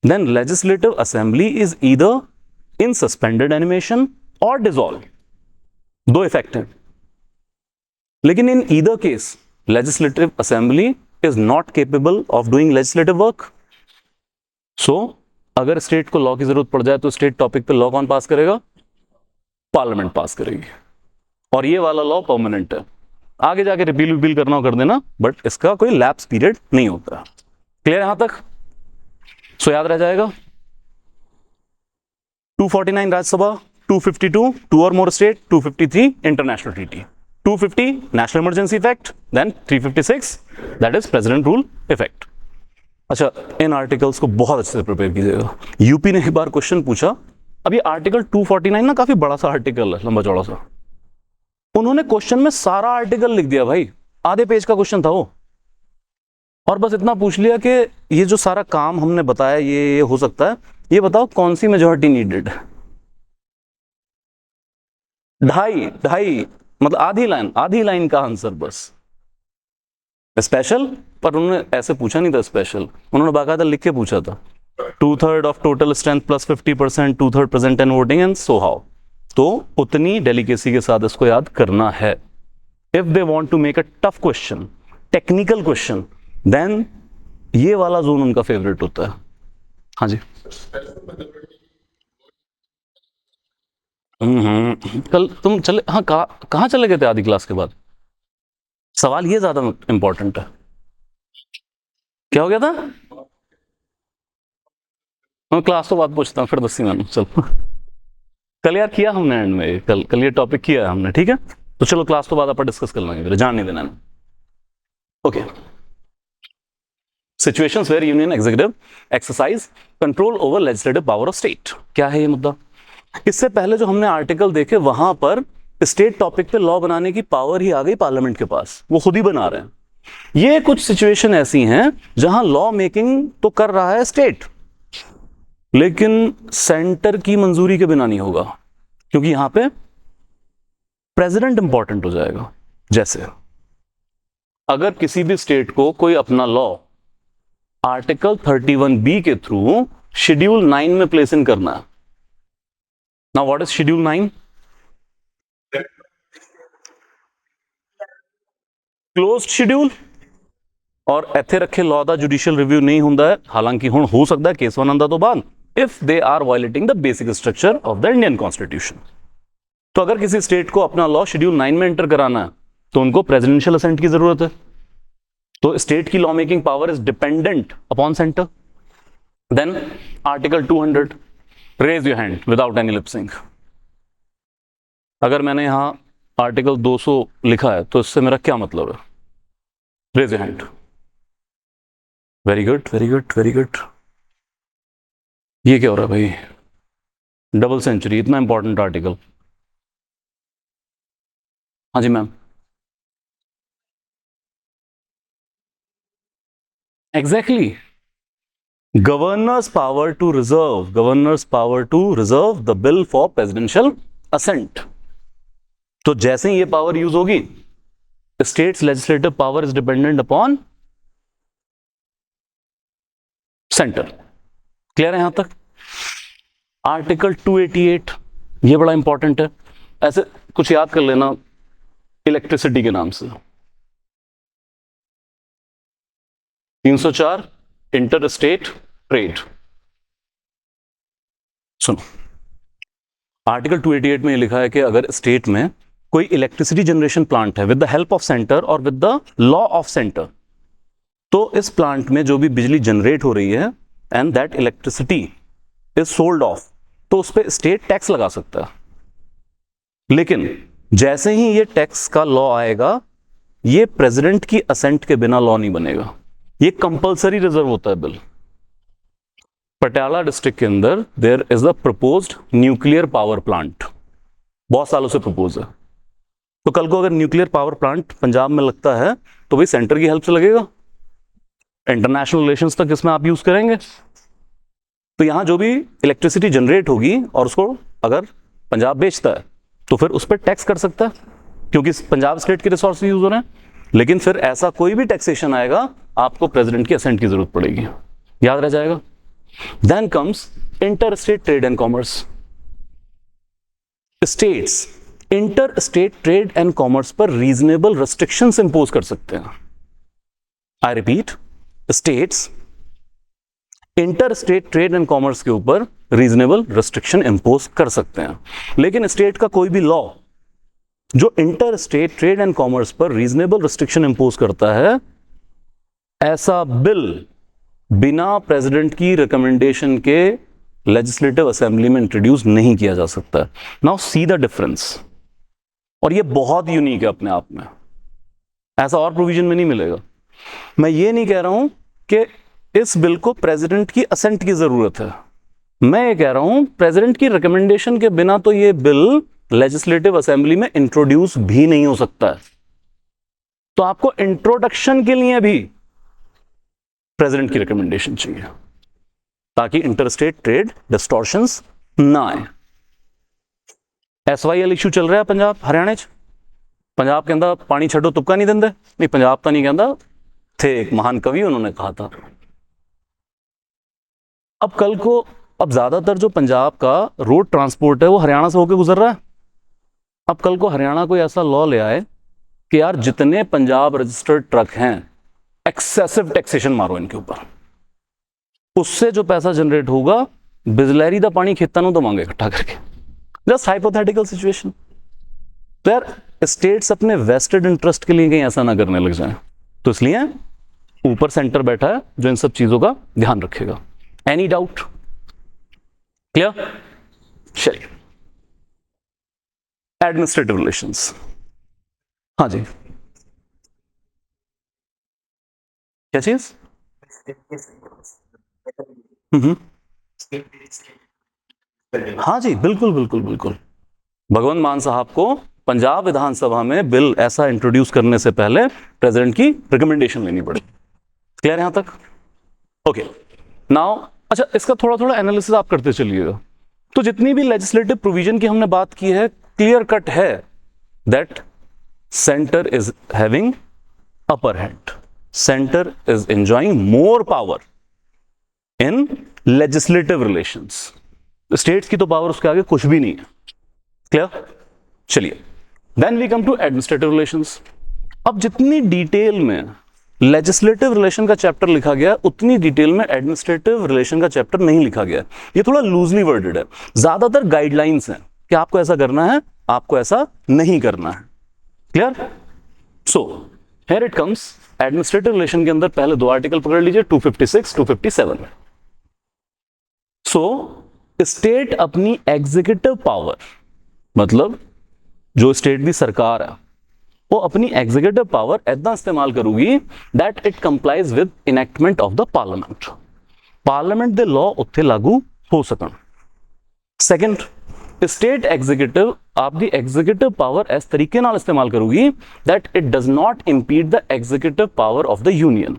then legislative assembly is either in suspended animation और डिसॉल्व। 2 इफेक्ट हैं, लेकिन in either case legislative assembly is not capable of doing legislative work. So अगर स्टेट को लॉ की जरूरत पड़ जाए तो स्टेट टॉपिक पे लॉ कौन पास करेगा? पार्लियामेंट पास करेगी। और ये वाला लॉ परमानेंट है, आगे जाके रिपील करना हो कर देना, बट इसका कोई लैप्स पीरियड नहीं होता। क्लियर यहां तक? सो याद रह जाएगा 249 राज्यसभा, 252 टू और more state, 253 international treaty, 250 national emergency effect, then 356 that is president rule effect. अच्छा, इन आर्टिकल्स को बहुत अच्छे से प्रिपेयर कीजिएगा। यूपी ने एक बार क्वेश्चन पूछा, अब ये आर्टिकल 249 ना काफी बड़ा सा आर्टिकल है, लंबा चौड़ा सा। उन्होंने क्वेश्चन में सारा आर्टिकल लिख दिया भाई, आधे पेज का क्वेश्चन था वो, और बस इतना पूछ लिया कि ये जो सारा काम हमने बताया ये हो सकता है, ये बताओ कौन सी मेजॉरिटी नीडेड है। ढाई मतलब आधी लाइन का आंसर बस। स्पेशल, पर उन्होंने ऐसे पूछा नहीं था स्पेशल, उन्होंने बाकायदा लिख के पूछा था 2/3 of total strength plus 50%, 2/3 present and voting and so how. तो उतनी डेलिकेसी के साथ इसको याद करना है। If they want to make a tough question, technical question, then ये वाला जोन उनका फेवरेट होता है। हाँ जी, कल तुम चले, हाँ कहाँ चले गए थे आधी क्लास के बाद? सवाल ये ज्यादा इंपॉर्टेंट है। क्या हो गया था? मैं क्लास तो बात पूछता हूँ, फिर 10 मानो। चल कल यार किया हमने एंड में, कल ये टॉपिक किया हमने, ठीक है? तो चलो क्लास तो बाद अपन डिस्कस कर लेंगे, फिर जान नहीं देना। Okay, situations where union executive exercise control over legislative power of state. क्या है ये मुद्दा? इससे पहले जो हमने आर्टिकल देखे वहां पर स्टेट टॉपिक पे लॉ बनाने की पावर ही आ गई पार्लियामेंट के पास, वो खुद ही बना रहे हैं। ये कुछ सिचुएशन ऐसी हैं जहां लॉ मेकिंग तो कर रहा है स्टेट, लेकिन सेंटर की मंजूरी के बिना नहीं होगा, क्योंकि यहां पे प्रेसिडेंट इंपॉर्टेंट हो जाएगा। जैसे अगर किसी भी स्टेट को कोई अपना लॉ आर्टिकल 31B के थ्रू शेड्यूल 9 में प्लेस इन करना है। Now what is schedule 9? Closed schedule, और ਇੱਥੇ ਰੱਖੇ ਲਾਅ ਦਾ ਜੁਡੀਸ਼ੀਅਲ ਰਿਵਿਊ ਨਹੀਂ ਹੁੰਦਾ ਹੈ, ਹਾਲਾਂਕਿ ਹੁਣ ਹੋ ਸਕਦਾ ਹੈ ਕੇਸ 1 ਤੋਂ बाद, if they are violating the basic structure of the Indian Constitution। तो अगर किसी स्टेट को अपना लॉ शेड्यूल 9 में एंटर कराना है, तो उनको प्रेसिडेंशियल असेंट की जरूरत है। तो स्टेट की law making power is dependent upon centre. Then article 200, raise your hand without any lip sync. अगर मैंने यहां आर्टिकल 200 लिखा है तो इससे मेरा क्या मतलब है? Raise your hand. Very good, very good, very good. ये क्या हो रहा है भाई? डबल सेंचुरी, इतना इंपॉर्टेंट आर्टिकल। हाँ जी ma'am. Exactly, governor's power to reserve the bill for presidential assent. तो जैसे ही ये पावर यूज होगी, states legislative power is dependent upon centre. Clear है यहां तक? आर्टिकल 288, ये बड़ा इंपॉर्टेंट है, ऐसे कुछ याद कर लेना इलेक्ट्रिसिटी के नाम से। 304 इंटर स्टेट ट्रेड। सुनो, आर्टिकल 288 में लिखा है कि अगर स्टेट में कोई इलेक्ट्रिसिटी जनरेशन प्लांट है with the help of centre और with the law of centre, तो इस प्लांट में जो भी बिजली जनरेट हो रही है and that electricity is sold off, तो उस पर स्टेट टैक्स लगा सकता है। लेकिन जैसे ही ये टैक्स का लॉ आएगा, ये प्रेसिडेंट की असेंट के बिना लॉ नहीं बनेगा, ये कंपल्सरी रिजर्व होता है बिल। पटियाला डिस्ट्रिक्ट के अंदर there is the proposed nuclear power plant, बहुत सालों से प्रपोज है। तो कल को अगर न्यूक्लियर पावर प्लांट पंजाब में लगता है तो भाई सेंटर की हेल्प से लगेगा, इंटरनेशनल रिलेशंस तक इसमें आप यूज करेंगे। तो यहां जो भी इलेक्ट्रिसिटी जनरेट होगी और उसको अगर पंजाब बेचता है तो फिर उस पर टैक्स कर सकता है, क्योंकि पंजाब स्टेट के रिसोर्स यूज हो रहे हैं। लेकिन फिर ऐसा कोई भी टैक्सेशन आएगा, आपको प्रेसिडेंट की असेंट की जरूरत पड़ेगी, याद रह जाएगा। Then comes inter state trade and commerce. States inter state trade and commerce पर रीजनेबल रिस्ट्रिक्शंस इंपोज कर सकते हैं। I repeat, states inter state trade and commerce के ऊपर रीजनेबल रिस्ट्रिक्शन इंपोज कर सकते हैं। लेकिन स्टेट का कोई भी लॉ जो inter state trade and commerce पर रीजनेबल रिस्ट्रिक्शन इंपोज करता है, ऐसा बिल बिना प्रेसिडेंट की रिकमेंडेशन के लेजिस्लेटिव असेंबली में इंट्रोड्यूस नहीं किया जा सकता। नाउ सी द डिफरेंस, और ये बहुत यूनिक है अपने आप में, ऐसा और प्रोविजन में नहीं मिलेगा। मैं ये नहीं कह रहा हूं कि इस बिल को प्रेसिडेंट की असेंट की जरूरत है, मैं ये कह रहा हूं प्रेसिडेंट की रिकमेंडेशन के बिना तो ये बिल लेजिस्लेटिव असेंबली में इंट्रोड्यूस भी नहीं हो सकता है। तो आपको इंट्रोडक्शन के लिए भी प्रेसिडेंट की रिकमेंडेशन चाहिए, ताकि इंटरस्टेट ट्रेड डिस्टॉर्शंस ना आए। SYL इशू चल रहा है पंजाब हरियाणा च, पंजाब कहता पानी छड्डो तुक्का नहीं देंगे, नहीं पंजाब तो नहीं कहता, थे एक महान कवि उन्होंने कहा था। अब कल को, अब ज्यादातर जो पंजाब का रोड ट्रांसपोर्ट है वो हरियाणा से होकर गुजर रहा है। अब कल को हरियाणा कोई ऐसा लॉ ले आए कि यार जितने पंजाब रजिस्टर्ड ट्रक हैं एक्सेसिव टैक्सेशन मारो इनके ऊपर, उससे जो पैसा जनरेट होगा बिजलैरी दा पानी खेतां नूं दवांगे इकट्ठा करके। Just hypothetical situation. तो यार स्टेट्स अपने वेस्टेड इंटरेस्ट के लिए कहीं ऐसा ना करने लग जाए, तो इसलिए ऊपर सेंटर बैठा है जो इन सब चीजों का ध्यान रखेगा। Any doubt? क्लियर? चलिए, एडमिनिस्ट्रेटिव रिलेशंस। हाँ जी, क्या चीज? हाँ जी, बिल्कुल बिल्कुल बिल्कुल। भगवंत मान साहब को पंजाब विधानसभा में बिल ऐसा इंट्रोड्यूस करने से पहले प्रेसिडेंट की रिकमेंडेशन लेनी पड़ी। क्लियर यहां तक? ओके, नाउ अच्छा, इसका थोड़ा थोड़ा एनालिसिस आप करते चलिएगा। तो जितनी भी लेजिस्लेटिव प्रोविजन की हमने बात की है, क्लियर कट है that centre is having upper hand, centre is enjoying more power in legislative relations. States की तो पावर उसके आगे कुछ भी नहीं है। क्लियर? चलिए, then we come to administrative relations. अब जितनी डिटेल में लेजिस्लेटिव रिलेशन का चैप्टर लिखा गया, उतनी डिटेल में एडमिनिस्ट्रेटिव रिलेशन का चैप्टर नहीं लिखा गया। ये थोड़ा लूजली वर्डेड है, ज्यादातर गाइडलाइंस हैं कि आपको ऐसा करना है, आपको ऐसा नहीं करना है। Clear? So here it comes, administrative relation के अंदर पहले दो आर्टिकल पकड़ लीजिए, 256, 257. सो स्टेट अपनी एग्जीक्यूटिव पावर, मतलब जो स्टेट की सरकार है वो अपनी एग्जीक्यूटिव पावर ऐसा इस्तेमाल करूगी that it complies with enactment of the parliament. Parliament दे लॉ उत्थे लागू हो सकन. सेकंड, स्टेट एग्जीक्यूटिव आपकी एग्जीक्यूटिव पावर इस तरीके नाल इस्तेमाल करूगी that it does not impede the executive power of the union.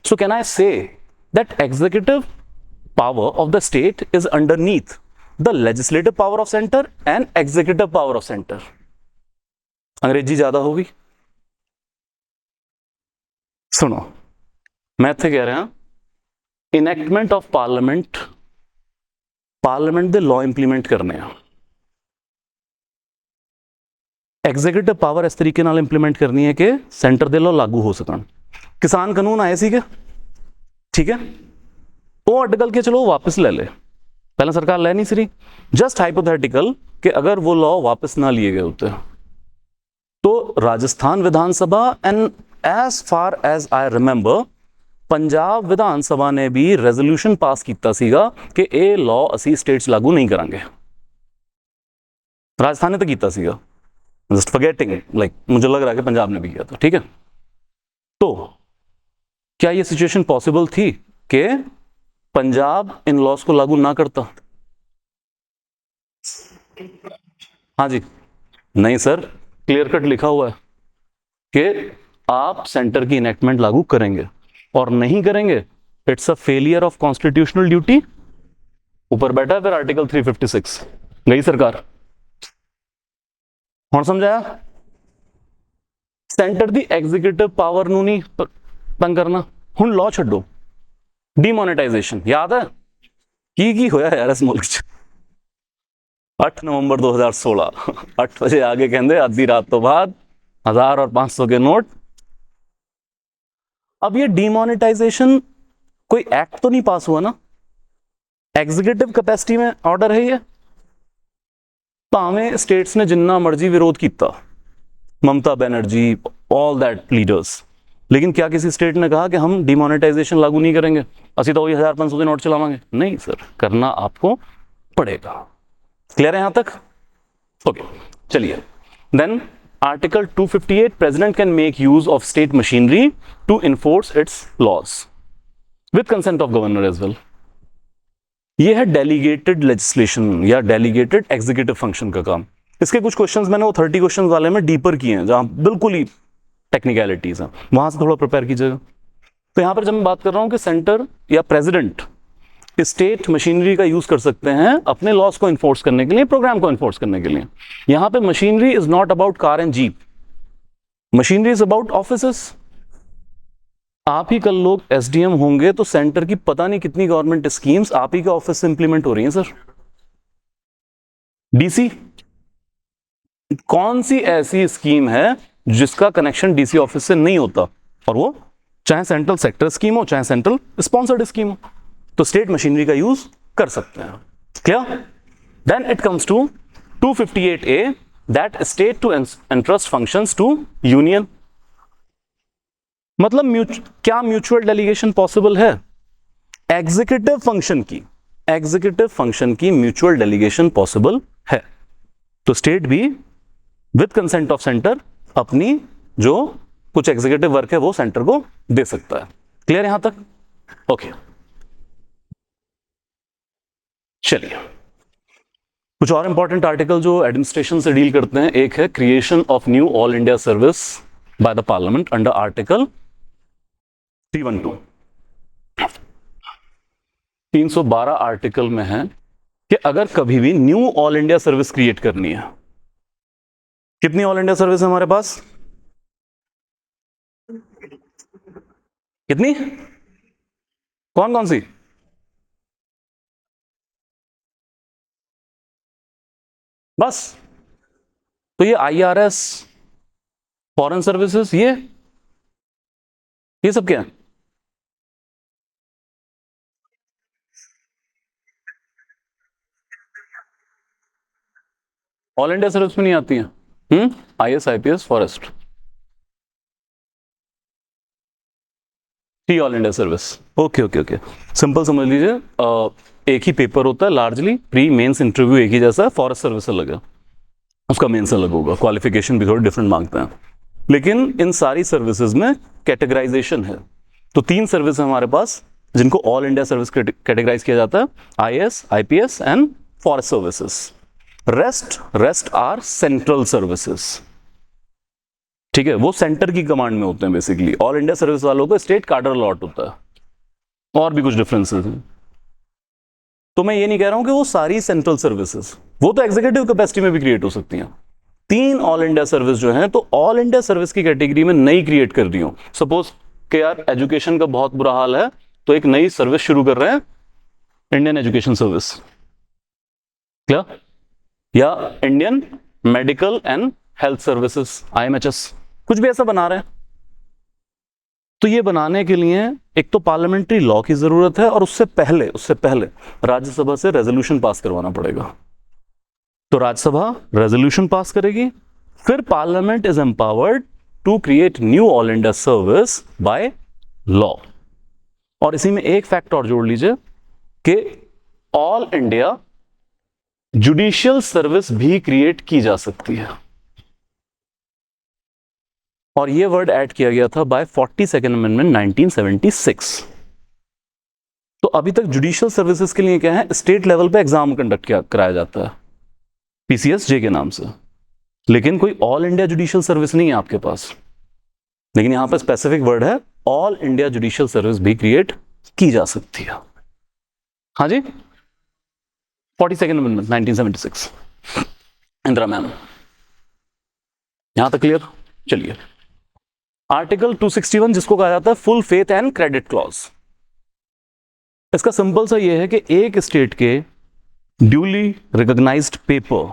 So can I say that executive power of the state is underneath the legislative power of center and executive power of center. अंग्रेजी ज्यादा होगी. सुनो, मैं इत्थे कह रहा enactment of parliament, parliament दे law implement करने हैं. एग्जीक्यूटिव पावर इस तरीके नाल इंप्लीमेंट करनी है कि सेंटर दे लॉ लागू हो सकन. किसान कानून आए सी, ठीक है, वो आर्टिकल के चलो वापस ले ले, पहले सरकार ले नहीं सी. जस्ट हाइपोथेटिकल कि अगर वो लॉ वापस ना लिए गए होते तो Rajasthan Vidhan Sabha and as far as I remember Punjab Vidhan Sabha ने भी रेजोल्यूशन पास किया सीगा कि ये लॉ असी स्टेट्स लागू नहीं करांगे. राजस्थान ने तो किया सीगा, जस्ट फॉरगेटिंग, लाइक मुझे लग रहा है कि पंजाब ने भी किया था. ठीक है, तो क्या ये सिचुएशन पॉसिबल थी कि पंजाब इन लॉस को लागू ना करता? हाँ जी, नहीं सर, क्लियर कट लिखा हुआ है कि आप सेंटर की इनैक्टमेंट लागू करेंगे और नहीं करेंगे it's a failure of constitutional duty. ऊपर बैठा है फिर आर्टिकल 356. गई सरकार, हुण समझाया? सेंटर दी एग्जीक्यूटिव पावर नू नहीं तंग करना. हुण लॉ छड्डो, डीमोनेटाइजेशन याद है की होया यार इस मुल्क च? 8 नवंबर 2016 8 बजे आगे कहते आधी रात तो बाद 1000 और 500 के नोट. अब ये डीमोनेटाइजेशन कोई एक्ट तो नहीं पास हुआ ना, एग्जीक्यूटिव कैपेसिटी में ऑर्डर है ये. भावें स्टेट्स ने जिन्ना मर्जी विरोध किया, Mamata Banerjee, all that leaders, लेकिन क्या किसी स्टेट ने कहा कि हम डिमोनेटाइजेशन लागू नहीं करेंगे, असि तो वही 1500 के नोट चलावांगे? नहीं सर, करना आपको पड़ेगा. क्लियर है यहां तक? ओके, चलिए. Then article 258, president can make use of state machinery to enforce its laws with consent of governor as well. ये है डेलीगेटेड लेजिस्लेशन या डेलीगेटेड एग्जीक्यूटिव फंक्शन का काम. इसके कुछ क्वेश्चंस मैंने वो 30 क्वेश्चंस वाले में डीपर किए हैं जहां बिल्कुल ही टेक्निकलिटीज हैं, वहां से थोड़ा प्रिपेयर कीजिएगा. तो यहां पर जब मैं बात कर रहा हूं कि सेंटर या प्रेसिडेंट स्टेट मशीनरी का यूज कर सकते हैं अपने लॉस को इन्फोर्स करने के लिए, प्रोग्राम को इन्फोर्स करने के लिए. यहां पे machinery is not about car and jeep, machinery is about offices. आप ही कल लोग एसडीएम होंगे तो सेंटर की पता नहीं कितनी गवर्नमेंट स्कीम्स आप ही के ऑफिस से इंप्लीमेंट हो रही हैं सर. डीसी, कौन सी ऐसी स्कीम है जिसका कनेक्शन डीसी ऑफिस से नहीं होता, और वो चाहे सेंट्रल सेक्टर स्कीम हो चाहे सेंट्रल स्पॉन्सर्ड स्कीम हो, तो स्टेट मशीनरी का यूज कर सकते हैं. Clear? Then it comes to 258A, that state to entrust functions to union. मतलब क्या म्यूचुअल डेलीगेशन पॉसिबल है? एग्जीक्यूटिव फंक्शन की म्यूचुअल डेलीगेशन पॉसिबल है. तो स्टेट भी विद कंसेंट ऑफ सेंटर अपनी जो कुछ एग्जीक्यूटिव वर्क है वो सेंटर को दे सकता है. क्लियर यहां तक? ओके, चलिए कुछ और इंपॉर्टेंट आर्टिकल जो एडमिनिस्ट्रेशन से डील करते हैं. एक है creation of new all India service bye the parliament under article 312. 312 article में है कि अगर कभी भी new all India service create करनी है, कितनी ऑल इंडिया सर्विस है हमारे पास? कितनी? कौन कौन सी? बस. तो ये आईआरएस, फॉरेन सर्विसेज, ये सब क्या है? ऑल इंडिया सर्विस में नहीं आती हैं. IAS, IPS, forest. Three all India service. Okay okay okay, simple समझ लीजिए, एक ही पेपर होता है लार्जली, प्री मेंस इंटरव्यू एक ही जैसा है, फॉरेस्ट सर्विस अलग है, उसका मेंस अलग होगा, क्वालिफिकेशन भी थोड़ी डिफरेंट मांगते हैं, लेकिन इन सारी सर्विसेज में कैटेगराइजेशन है। तो तीन सर्विस है हमारे पास जिनको ऑल इंडिया सर्विस कैटेगराइज किया जाता है, IAS, IPS and forest services. Rest are central services, ठीक है, वो सेंटर की कमांड में होते हैं बेसिकली। ऑल इंडिया सर्विस वालों को स्टेट कार्डर अलॉट होता है, और भी कुछ डिफरेंसेस हैं। तो मैं ये नहीं कह रहा हूं कि वो सारी सेंट्रल सर्विसेज, वो तो एग्जीक्यूटिव कैपेसिटी में भी क्रिएट हो सकती हैं। तीन ऑल इंडिया सर्विस जो हैं, तो ऑल इंडिया सर्विस की कैटेगरी में नई क्रिएट कर रही हूं। सपोज कि यार एजुकेशन का बहुत बुरा हाल है, तो एक नई सर्विस शुरू कर रहे हैं, इंडियन एजुकेशन सर्विस, क्या, या Indian medical and health services, IMHS, कुछ भी ऐसा बना रहे हैं। तो ये बनाने के लिए एक तो पार्लियामेंट्री लॉ की जरूरत है, और उससे पहले राज्यसभा से रेजोल्यूशन पास करवाना पड़ेगा। तो राज्यसभा रेजोल्यूशन पास करेगी, फिर parliament is empowered to create new all India service by law. और इसी में एक फैक्ट और जोड़ लीजिए कि ऑल इंडिया जुडिशियल सर्विस भी क्रिएट की जा सकती है, और यह वर्ड ऐड किया गया था बाय 42nd अमेंडमेंट 1976। तो अभी तक जुडिशियल सर्विसेज के लिए क्या है, स्टेट लेवल पे एग्जाम कंडक्ट कराया जाता है PCSJ के नाम से, लेकिन कोई ऑल इंडिया जुडिशियल सर्विस नहीं है आपके पास। लेकिन यहां पर स्पेसिफिक वर्ड है, ऑल इंडिया जुडिशियल सर्विस भी क्रिएट की जा सकती है। हाँ जी, 42nd अमेंडमेंट 1976, इंदिरा मैम, यहां तक क्लियर? चलिए, आर्टिकल 261 जिसको कहा जाता है full faith and credit clause. इसका सिंपल सा ये है कि एक स्टेट के ड्यूली रिकॉग्नाइज्ड पेपर,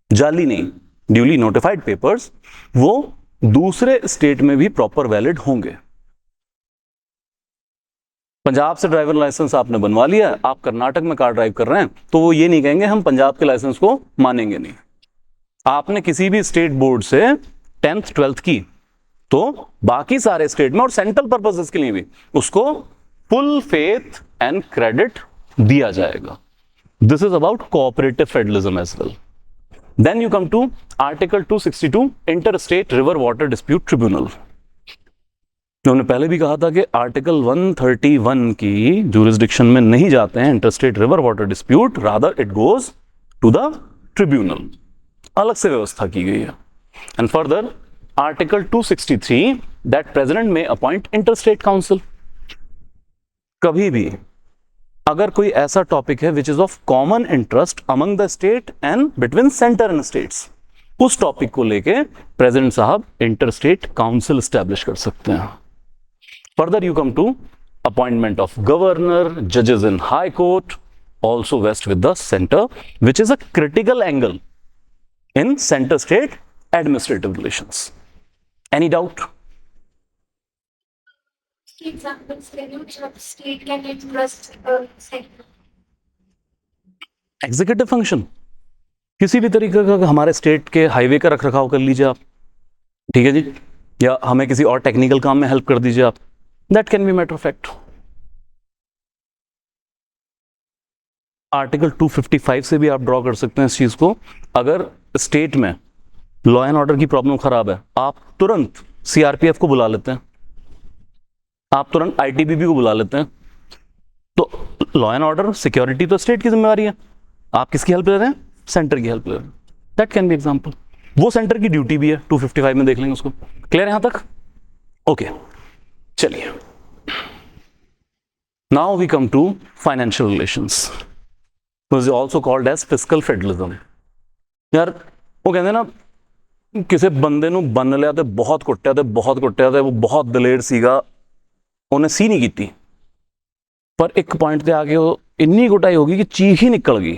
जाली नहीं, ड्यूली नोटिफाइड पेपर्स, वो दूसरे स्टेट में भी प्रॉपर वैलिड होंगे। पंजाब से ड्राइवर लाइसेंस आपने बनवा लिया, आप कर्नाटक में कार ड्राइव कर रहे हैं, तो वो ये नहीं कहेंगे हम पंजाब के लाइसेंस को मानेंगे नहीं। आपने किसी भी स्टेट बोर्ड से 10th 12th की, तो बाकी सारे स्टेट में और सेंट्रल पर्पसेस के लिए भी उसको फुल फेथ एंड क्रेडिट दिया जाएगा। This is about cooperative federalism as well. Then you come to article 262, inter state river water dispute tribunal. हमने पहले भी कहा था कि आर्टिकल 131 की जुरिस्डिक्शन में नहीं जाते हैं interstate river water dispute, rather it goes to the tribunal, अलग से व्यवस्था की गई है। And further article 263 that president may appoint interstate council. कभी भी अगर कोई ऐसा टॉपिक है which is of common interest among the state and between centre and states, उस टॉपिक को लेके प्रेसिडेंट साहब इंटरस्टेट काउंसिल स्टैब्लिश कर सकते हैं। Further you come to appointment of governor, जजेस in high court, also vest with the center, which is a critical angle in center-state administrative relations. Any doubt? Examples, can you which state can entrust center? Executive function, किसी भी तरीके का हमारे state के highway का रख रखाव कर लीजिए आप, ठीक है जी, या हमें किसी और टेक्निकल काम में हेल्प कर दीजिए आप, that can be matter of fact. Article 255 से भी आप ड्रॉ कर सकते हैं इस चीज को। अगर स्टेट में लॉ एंड ऑर्डर की प्रॉब्लम खराब है, आप तुरंत CRPF को बुला लेते हैं, आप तुरंत ITBP को बुला लेते हैं। तो लॉ एंड ऑर्डर सिक्योरिटी तो स्टेट की जिम्मेवारी है, आप किसकी हेल्प ले रहे हैं? सेंटर की हेल्प ले रहे हैं। That can be example. वो सेंटर की ड्यूटी भी है, 255 में देख लेंगे उसको। क्लियर यहां तक? ओके, चलिए, now we come to financial relations, which is also called as fiscal federalism। यार वो कहते हैं ना, किसी बंदे ਨੂੰ ਬੰਨ ਲਿਆ ਤੇ ਬਹੁਤ ਕੁੱਟਿਆ ਤੇ ਉਹ ਬਹੁਤ ਦਲੇਰ ਸੀਗਾ, ਉਹਨੇ ਸੀ ਨਹੀਂ ਕੀਤੀ, ਪਰ ਇੱਕ ਪੁਆਇੰਟ ਤੇ ਆ ਕੇ ਉਹ ਇੰਨੀ ਕੁਟਾਈ ਹੋ ਗਈ कि चीख ही निकल गई।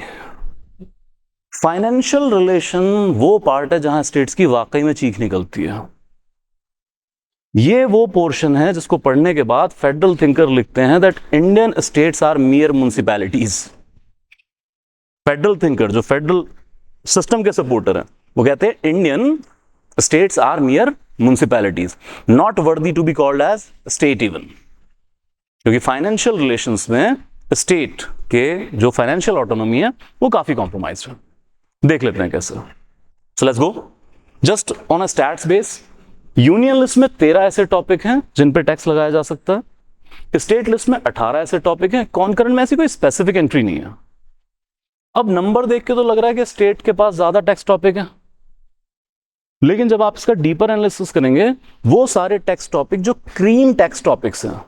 फाइनेंशियल रिलेशन वो पार्ट है जहां स्टेट्स की वाकई में चीख निकलती है। ये वो पोर्शन है जिसको पढ़ने के बाद फेडरल थिंकर लिखते हैं that Indian states are mere municipalities. Federal thinker जो फेडरल सिस्टम के सपोर्टर हैं, वो कहते हैं Indian states are mere municipalities, not worthy to be called as state even. क्योंकि फाइनेंशियल रिलेशंस में स्टेट के जो फाइनेंशियल ऑटोनॉमी है वो काफी कॉम्प्रोमाइज्ड है। देख लेते हैं कैसे। So let's go just on a stats base. Union list में 13 ऐसे टॉपिक हैं जिन पे टैक्स लगाया जा सकता है। स्टेट लिस्ट में 18 ऐसे टॉपिक हैं। कॉन्करेंट में ऐसी कोई स्पेसिफिक एंट्री नहीं है। अब नंबर देख के तो लग रहा है कि स्टेट के पास ज्यादा टैक्स टॉपिक है, लेकिन जब आप इसका डीपर एनालिसिस करेंगे, वो सारे टैक्स टॉपिक जो क्रीम टैक्स टॉपिक्स हैं,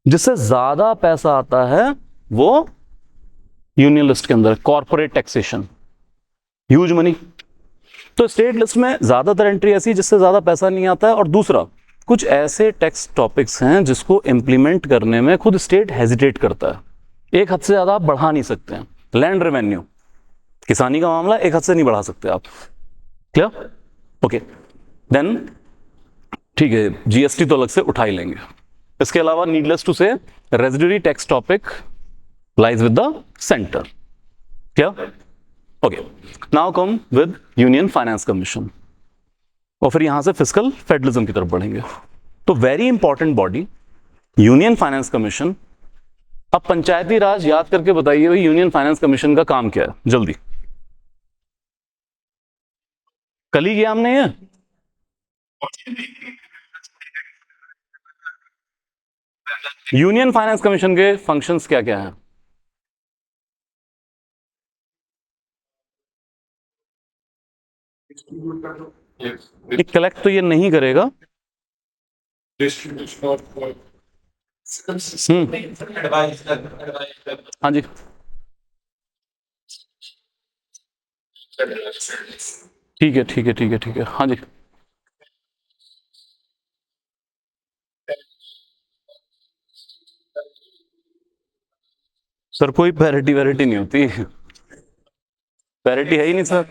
जिससे ज्यादा पैसा आता है, वो यूनियन लिस्ट के अंदर कॉर्पोरेट टैक्सेशन, ह्यूज मनी। तो स्टेट लिस्ट में ज्यादातर एंट्री ऐसी है जिससे ज्यादा पैसा नहीं आता है। और दूसरा, कुछ ऐसे टैक्स टॉपिक्स हैं जिसको इंप्लीमेंट करने में खुद स्टेट हेजिटेट करता है। एक हद से ज्यादा आप बढ़ा नहीं सकते हैं। लैंड रेवेन्यू, किसानी का मामला, एक हद से नहीं बढ़ा सकते आप। क्लियर? ओके, देन ठीक है, जीएसटी तो अलग से उठा ही लेंगे। इसके अलावा needless to say residuary tax topic lies with the centre. क्या? Okay, now come with union finance commission, और फिर यहां से फिस्कल फेडरलिज्म की तरफ बढ़ेंगे। तो very important body union finance commission. अब पंचायती राज याद करके बताइए भाई, यूनियन फाइनेंस कमीशन का काम क्या है, जल्दी। कल ही किया हमने ये। यूनियन फाइनेंस कमीशन के फंक्शंस क्या क्या हैं? कलेक्ट तो ये नहीं करेगा। हाँ जी, ठीक है ठीक है ठीक है ठीक है, हाँ जी। सर कोई पैरिटी वैरिटी नहीं होती, पैरिटी है ही नहीं सर,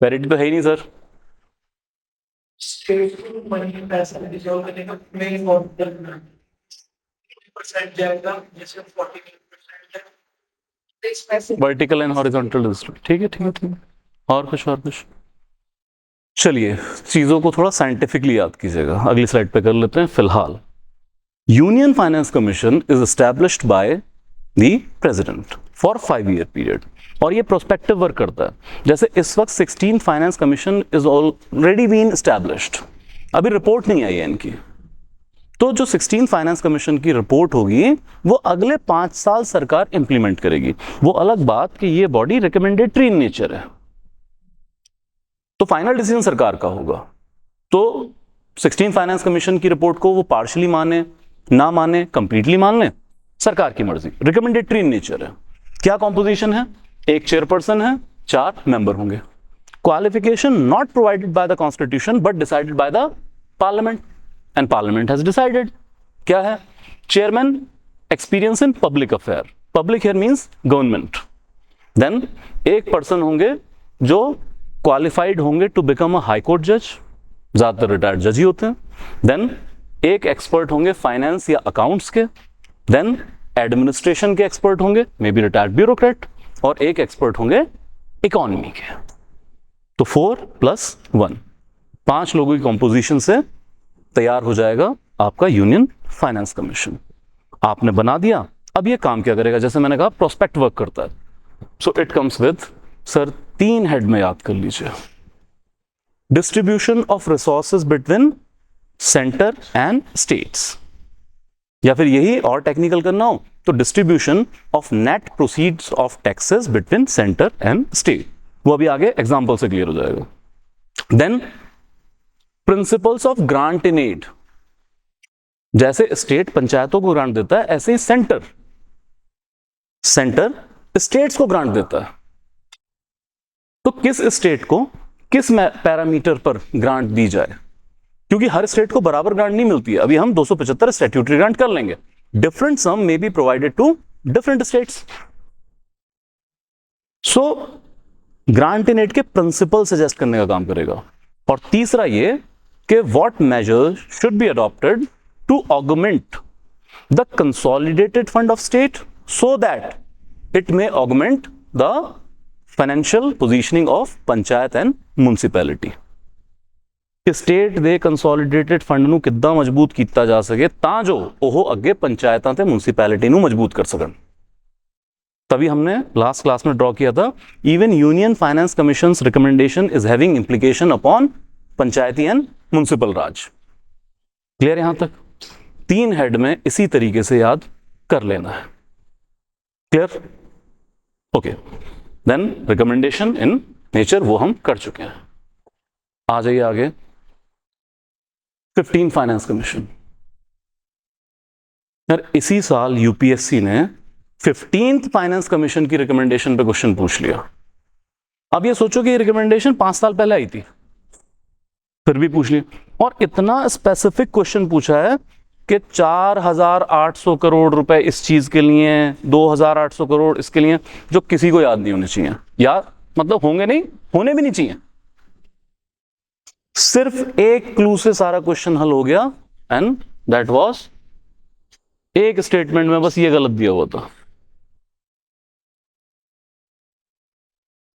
पैरिटी तो है ही नहीं सर। स्टेट को मनी पैसा रिजर्व करने का मेन मॉडल परसेंट जाएगा, जैसे 40% है इस पैसे वर्टिकल एंड हॉरिजॉन्टल डिस्ट्रीब्यूशन, ठीक है ठीक है ठीक है। और कुछ और कुछ? चलिए चीजों को थोड़ा साइंटिफिकली याद कीजिएगा, अगली स्लाइड पे कर लेते हैं। फिलहाल union finance commission is established by the president for 5-year period, और ये प्रोस्पेक्टिव वर्क करता है। जैसे इस वक्त 16th finance commission is already been established, अभी रिपोर्ट नहीं आई है इनकी। तो जो 16th फाइनेंस कमीशन की रिपोर्ट होगी वो अगले 5 साल सरकार इंप्लीमेंट करेगी। वो अलग बात कि ये बॉडी रिकमेंडेटरी इन नेचर है, तो फाइनल डिसीजन सरकार का होगा। तो 16th फाइनेंस कमीशन की रिपोर्ट को वो पार्शियली माने ना माने, कंप्लीटली मान ले, सरकार की मर्जी, रिकमेंडेटरी इन नेचर है। क्या कॉम्पोजिशन है? एक चेयरपर्सन है, 4 मेंबर होंगे। Qualification not provided by the constitution but decided by the parliament, and parliament has decided. क्या है? Chairman experience in public affair, public here means government. देन एक पर्सन होंगे जो क्वालिफाइड होंगे to become a high court जज, ज्यादातर retired जज ही होते हैं। देन एक एक्सपर्ट होंगे फाइनेंस या अकाउंट्स के। देन एडमिनिस्ट्रेशन के एक्सपर्ट होंगे, मे बी रिटायर्ड ब्यूरोक्रेट। और एक एक्सपर्ट होंगे इकोनॉमी के। तो 4+1, 5 लोगों की कॉम्पोजिशन से तैयार हो जाएगा आपका यूनियन फाइनेंस कमीशन। आपने बना दिया, अब ये काम क्या करेगा? जैसे मैंने कहा प्रोस्पेक्ट वर्क करता है। So it comes with, sir 3 head में याद कर लीजिए। Distribution of resources between centre and states, या फिर यही और टेक्निकल करना हो तो distribution of net proceeds of taxes between centre and state. वो अभी आगे एग्जांपल से क्लियर हो जाएगा। देन principles of grant in aid, जैसे स्टेट पंचायतों को ग्रांट देता है, ऐसे ही सेंटर स्टेट्स को ग्रांट देता है। तो किस स्टेट को किस पैरामीटर पर ग्रांट दी जाए, क्योंकि हर स्टेट को बराबर ग्रांट नहीं मिलती है। अभी हम 275 स्टैट्यूटरी ग्रांट कर लेंगे, different sum may be provided to different states. So grant in aid के प्रिंसिपल सजेस्ट करने का काम करेगा। और तीसरा ये कि what measures should be adopted to augment the consolidated fund of state so that it may augment the financial positioning of panchayat and municipality. ਕਿ ਸਟੇਟ ਦੇ ਕੰਸੋਲੀਡੇਟਡ ਫੰਡ ਨੂੰ ਕਿੱਦਾਂ ਮਜ਼ਬੂਤ ਕੀਤਾ ਜਾ ਸਕੇ ਤਾਂ ਜੋ ਉਹ ਅੱਗੇ ਪੰਚਾयतां ਤੇ म्यूनसिपैलिटी ਨੂੰ ਮਜ਼ਬੂਤ ਕਰ ਸਕਣ। तभी हमने लास्ट क्लास में ड्रॉ किया था even union finance commission recommendation is having implication upon Panchayati and municipal Raj. Clear यहां तक? 3 हेड में इसी तरीके से याद कर लेना है। Clear? Okay, then recommendation in nature वो हम कर चुके हैं। आ जाइए आगे। 15 फाइनेंस कमीशन। यार इसी साल यूपीएससी ने 15th फाइनेंस कमीशन की रिकमेंडेशन पे क्वेश्चन पूछ लिया। अब ये सोचो कि ये रिकमेंडेशन 5 साल पहले आई थी, फिर भी पूछ लिया। और इतना स्पेसिफिक क्वेश्चन पूछा है कि 4,800 करोड़ रुपए इस चीज के लिए, 2,800 करोड़ इसके लिए, जो किसी को याद नहीं होने चाहिए, या मतलब होंगे नहीं, होने भी नहीं चाहिए। सिर्फ एक क्लू से सारा क्वेश्चन हल हो गया एंड दैट वाज एक स्टेटमेंट में बस ये गलत दिया हुआ था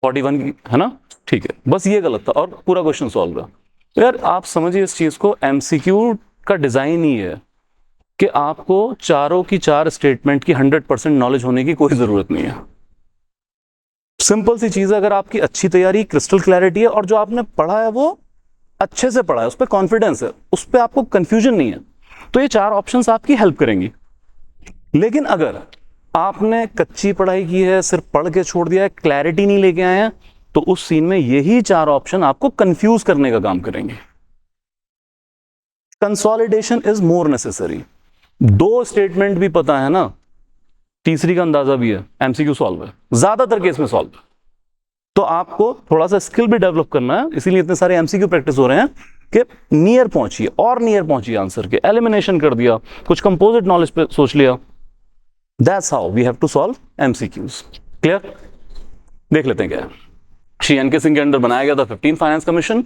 41 की, है ना? ठीक है, बस ये गलत था और पूरा क्वेश्चन सॉल्व हुआ। यार आप समझिए इस चीज को, एमसीक्यू का डिजाइन ही है कि आपको चारों की 4 स्टेटमेंट की 100% नॉलेज होने की कोई जरूरत नहीं है। सिंपल सी चीज है, अगर आपकी अच्छी तैयारी, क्रिस्टल क्लैरिटी है और जो आपने पढ़ा है वो अच्छे से पढ़ा है, उस पर कॉन्फिडेंस है, उस पर आपको कंफ्यूजन नहीं है, तो ये 4 ऑप्शंस आपकी हेल्प करेंगी। लेकिन अगर आपने कच्ची पढ़ाई की है, सिर्फ पढ़ के छोड़ दिया है, क्लैरिटी नहीं लेके आए हैं, तो उस सीन में यही 4 ऑप्शन आपको कंफ्यूज करने का काम करेंगे। Consolidation is more necessary. 2 statement भी पता है ना, तीसरी का अंदाजा भी है, एमसीक्यू सॉल्व है, ज्यादातर केस में सॉल्व है। तो आपको थोड़ा सा स्किल भी डेवलप करना है, इसीलिए इतने सारे एमसीक्यू प्रैक्टिस हो रहे हैं कि नियर पहुंचिए और नियर पहुंचिए आंसर के। एलिमिनेशन कर दिया, कुछ कंपोजिट नॉलेज पे सोच लिया। That's how we have to solve MCQs. Clear? देख लेते हैं क्या है। श्री एन.के. सिंह के अंडर बनाया गया था 15 finance commission.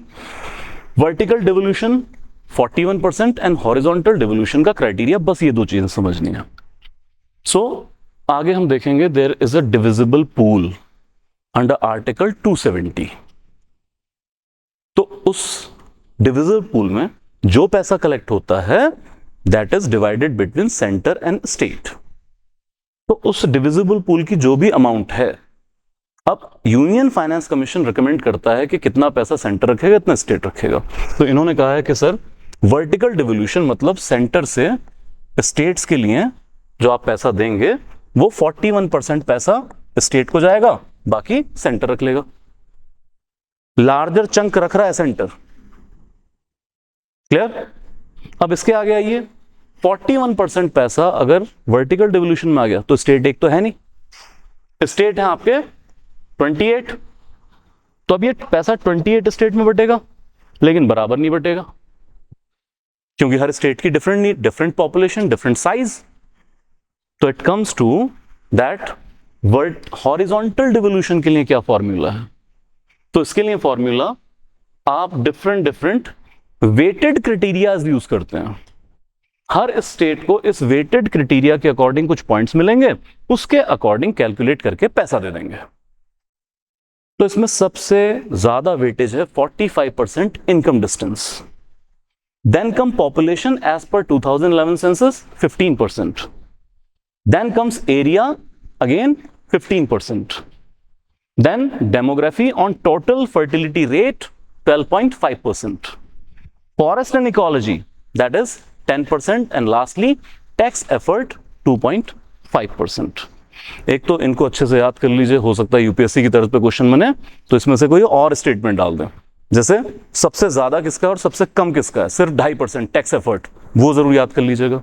Vertical devolution 41% and horizontal devolution का क्राइटेरिया, बस ये 2 चीजें समझनी है। सो आगे हम देखेंगे there is a divisible pool under article 270। तो उस डिविजिबल पूल में जो पैसा कलेक्ट होता है that is divided between centre and state. तो उस डिविजिबल पूल की जो भी अमाउंट है, अब यूनियन फाइनेंस कमीशन रिकमेंड करता है कि कितना पैसा सेंटर रखेगा, कितना स्टेट रखेगा। तो इन्होंने कहा है कि सर वर्टिकल डिवोल्यूशन मतलब सेंटर से स्टेट्स के लिए जो आप पैसा देंगे वो 41% पैसा स्टेट को जाएगा, बाकी सेंटर रख लेगा। लार्जर चंक रख रहा है सेंटर। क्लियर? अब इसके आगे आइए, 41% पैसा अगर वर्टिकल डिवोल्यूशन में आ गया तो स्टेट एक तो है नहीं, स्टेट है आपके 28। तो अब ये पैसा 28 स्टेट में बटेगा, लेकिन बराबर नहीं बटेगा, क्योंकि हर स्टेट की different need, different population, different size. तो it comes to that horizontal devolution के लिए क्या फॉर्मूला है? तो इसके लिए फॉर्मूला आप डिफरेंट वेटेड क्राइटेरियाज यूज करते हैं। हर स्टेट को इस वेटेड क्राइटेरिया के अकॉर्डिंग कुछ पॉइंट्स मिलेंगे, उसके अकॉर्डिंग कैलकुलेट करके पैसा दे देंगे। तो इसमें सबसे ज्यादा वेटेज है 45% income distance. Then come population as per 2011 census 15%। Then comes area again 15%। Then demography on total fertility rate 12.5%। Forest and ecology that is 10% and lastly tax effort 2.5%। एक तो इनको अच्छे से याद कर लीजिए, हो सकता है यूपीएससी की तरफ पे क्वेश्चन बने तो इसमें से कोई और स्टेटमेंट डाल दें, जैसे सबसे ज्यादा किसका और सबसे कम किसका है, सिर्फ 2.5% टैक्स एफर्ट, वो जरूर याद कर लीजिएगा।